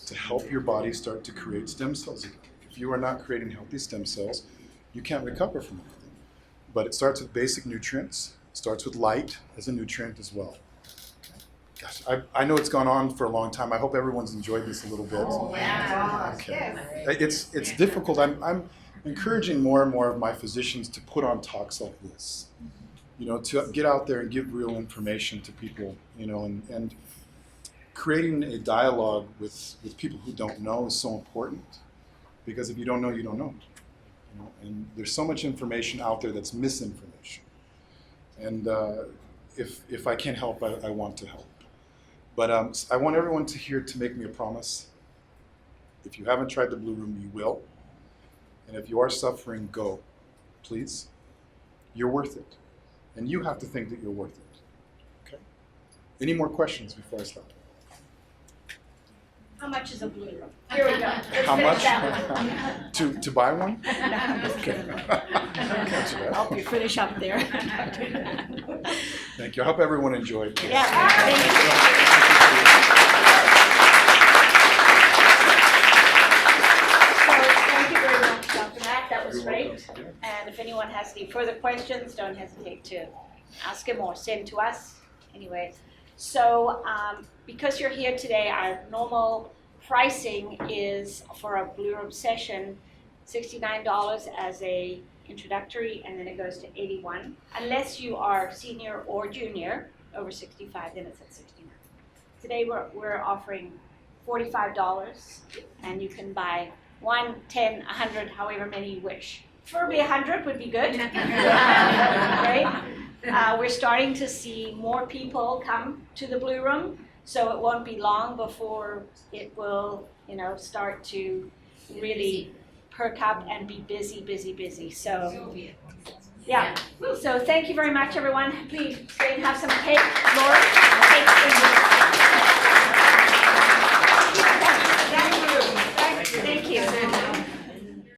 To help your body start to create stem cells again. If you are not creating healthy stem cells, you can't recover from anything. But it starts with basic nutrients. It starts with light as a nutrient as well. Gosh, I know it's gone on for a long time. I hope everyone's enjoyed this a little bit. Okay. It's difficult. I'm encouraging more and more of my physicians to put on talks like this. You know, to get out there and give real information to people, you know, and creating a dialogue with people who don't know is so important, because if you don't know, you don't know. You know, and there's so much information out there that's misinformation. And if I can help, I want to help. But I want everyone to make me a promise. If you haven't tried the Blue Room, you will. And if you are suffering, go, please. You're worth it. And you have to think that you're worth it. Okay? Any more questions before I stop? How much is a Blue Room? Here we go. Let's How finish much? that one. To buy one? No, I'm just kidding. Answer that. Help you finish up there. Thank you. I hope everyone enjoyed this. Yeah, thank you. So thank you very much, Dr. Mack. That was You're great. welcome. Yeah. And if anyone has any further questions, don't hesitate to ask him or send to us. Anyway, so because you're here today, our normal pricing is for a Blue Room session, $69 as a introductory, and then it goes to $81. Unless you are senior or junior, over 65, then it's at $69. Today we're offering $45, and you can buy 1, 10, 100, however many you wish. Preferably 100 would be good. Right? We're starting to see more people come to the Blue Room, so it won't be long before it will, start to really perk up and be busy. So, yeah. So thank you very much, everyone. Please stay and have some cake, Laura. Thank you.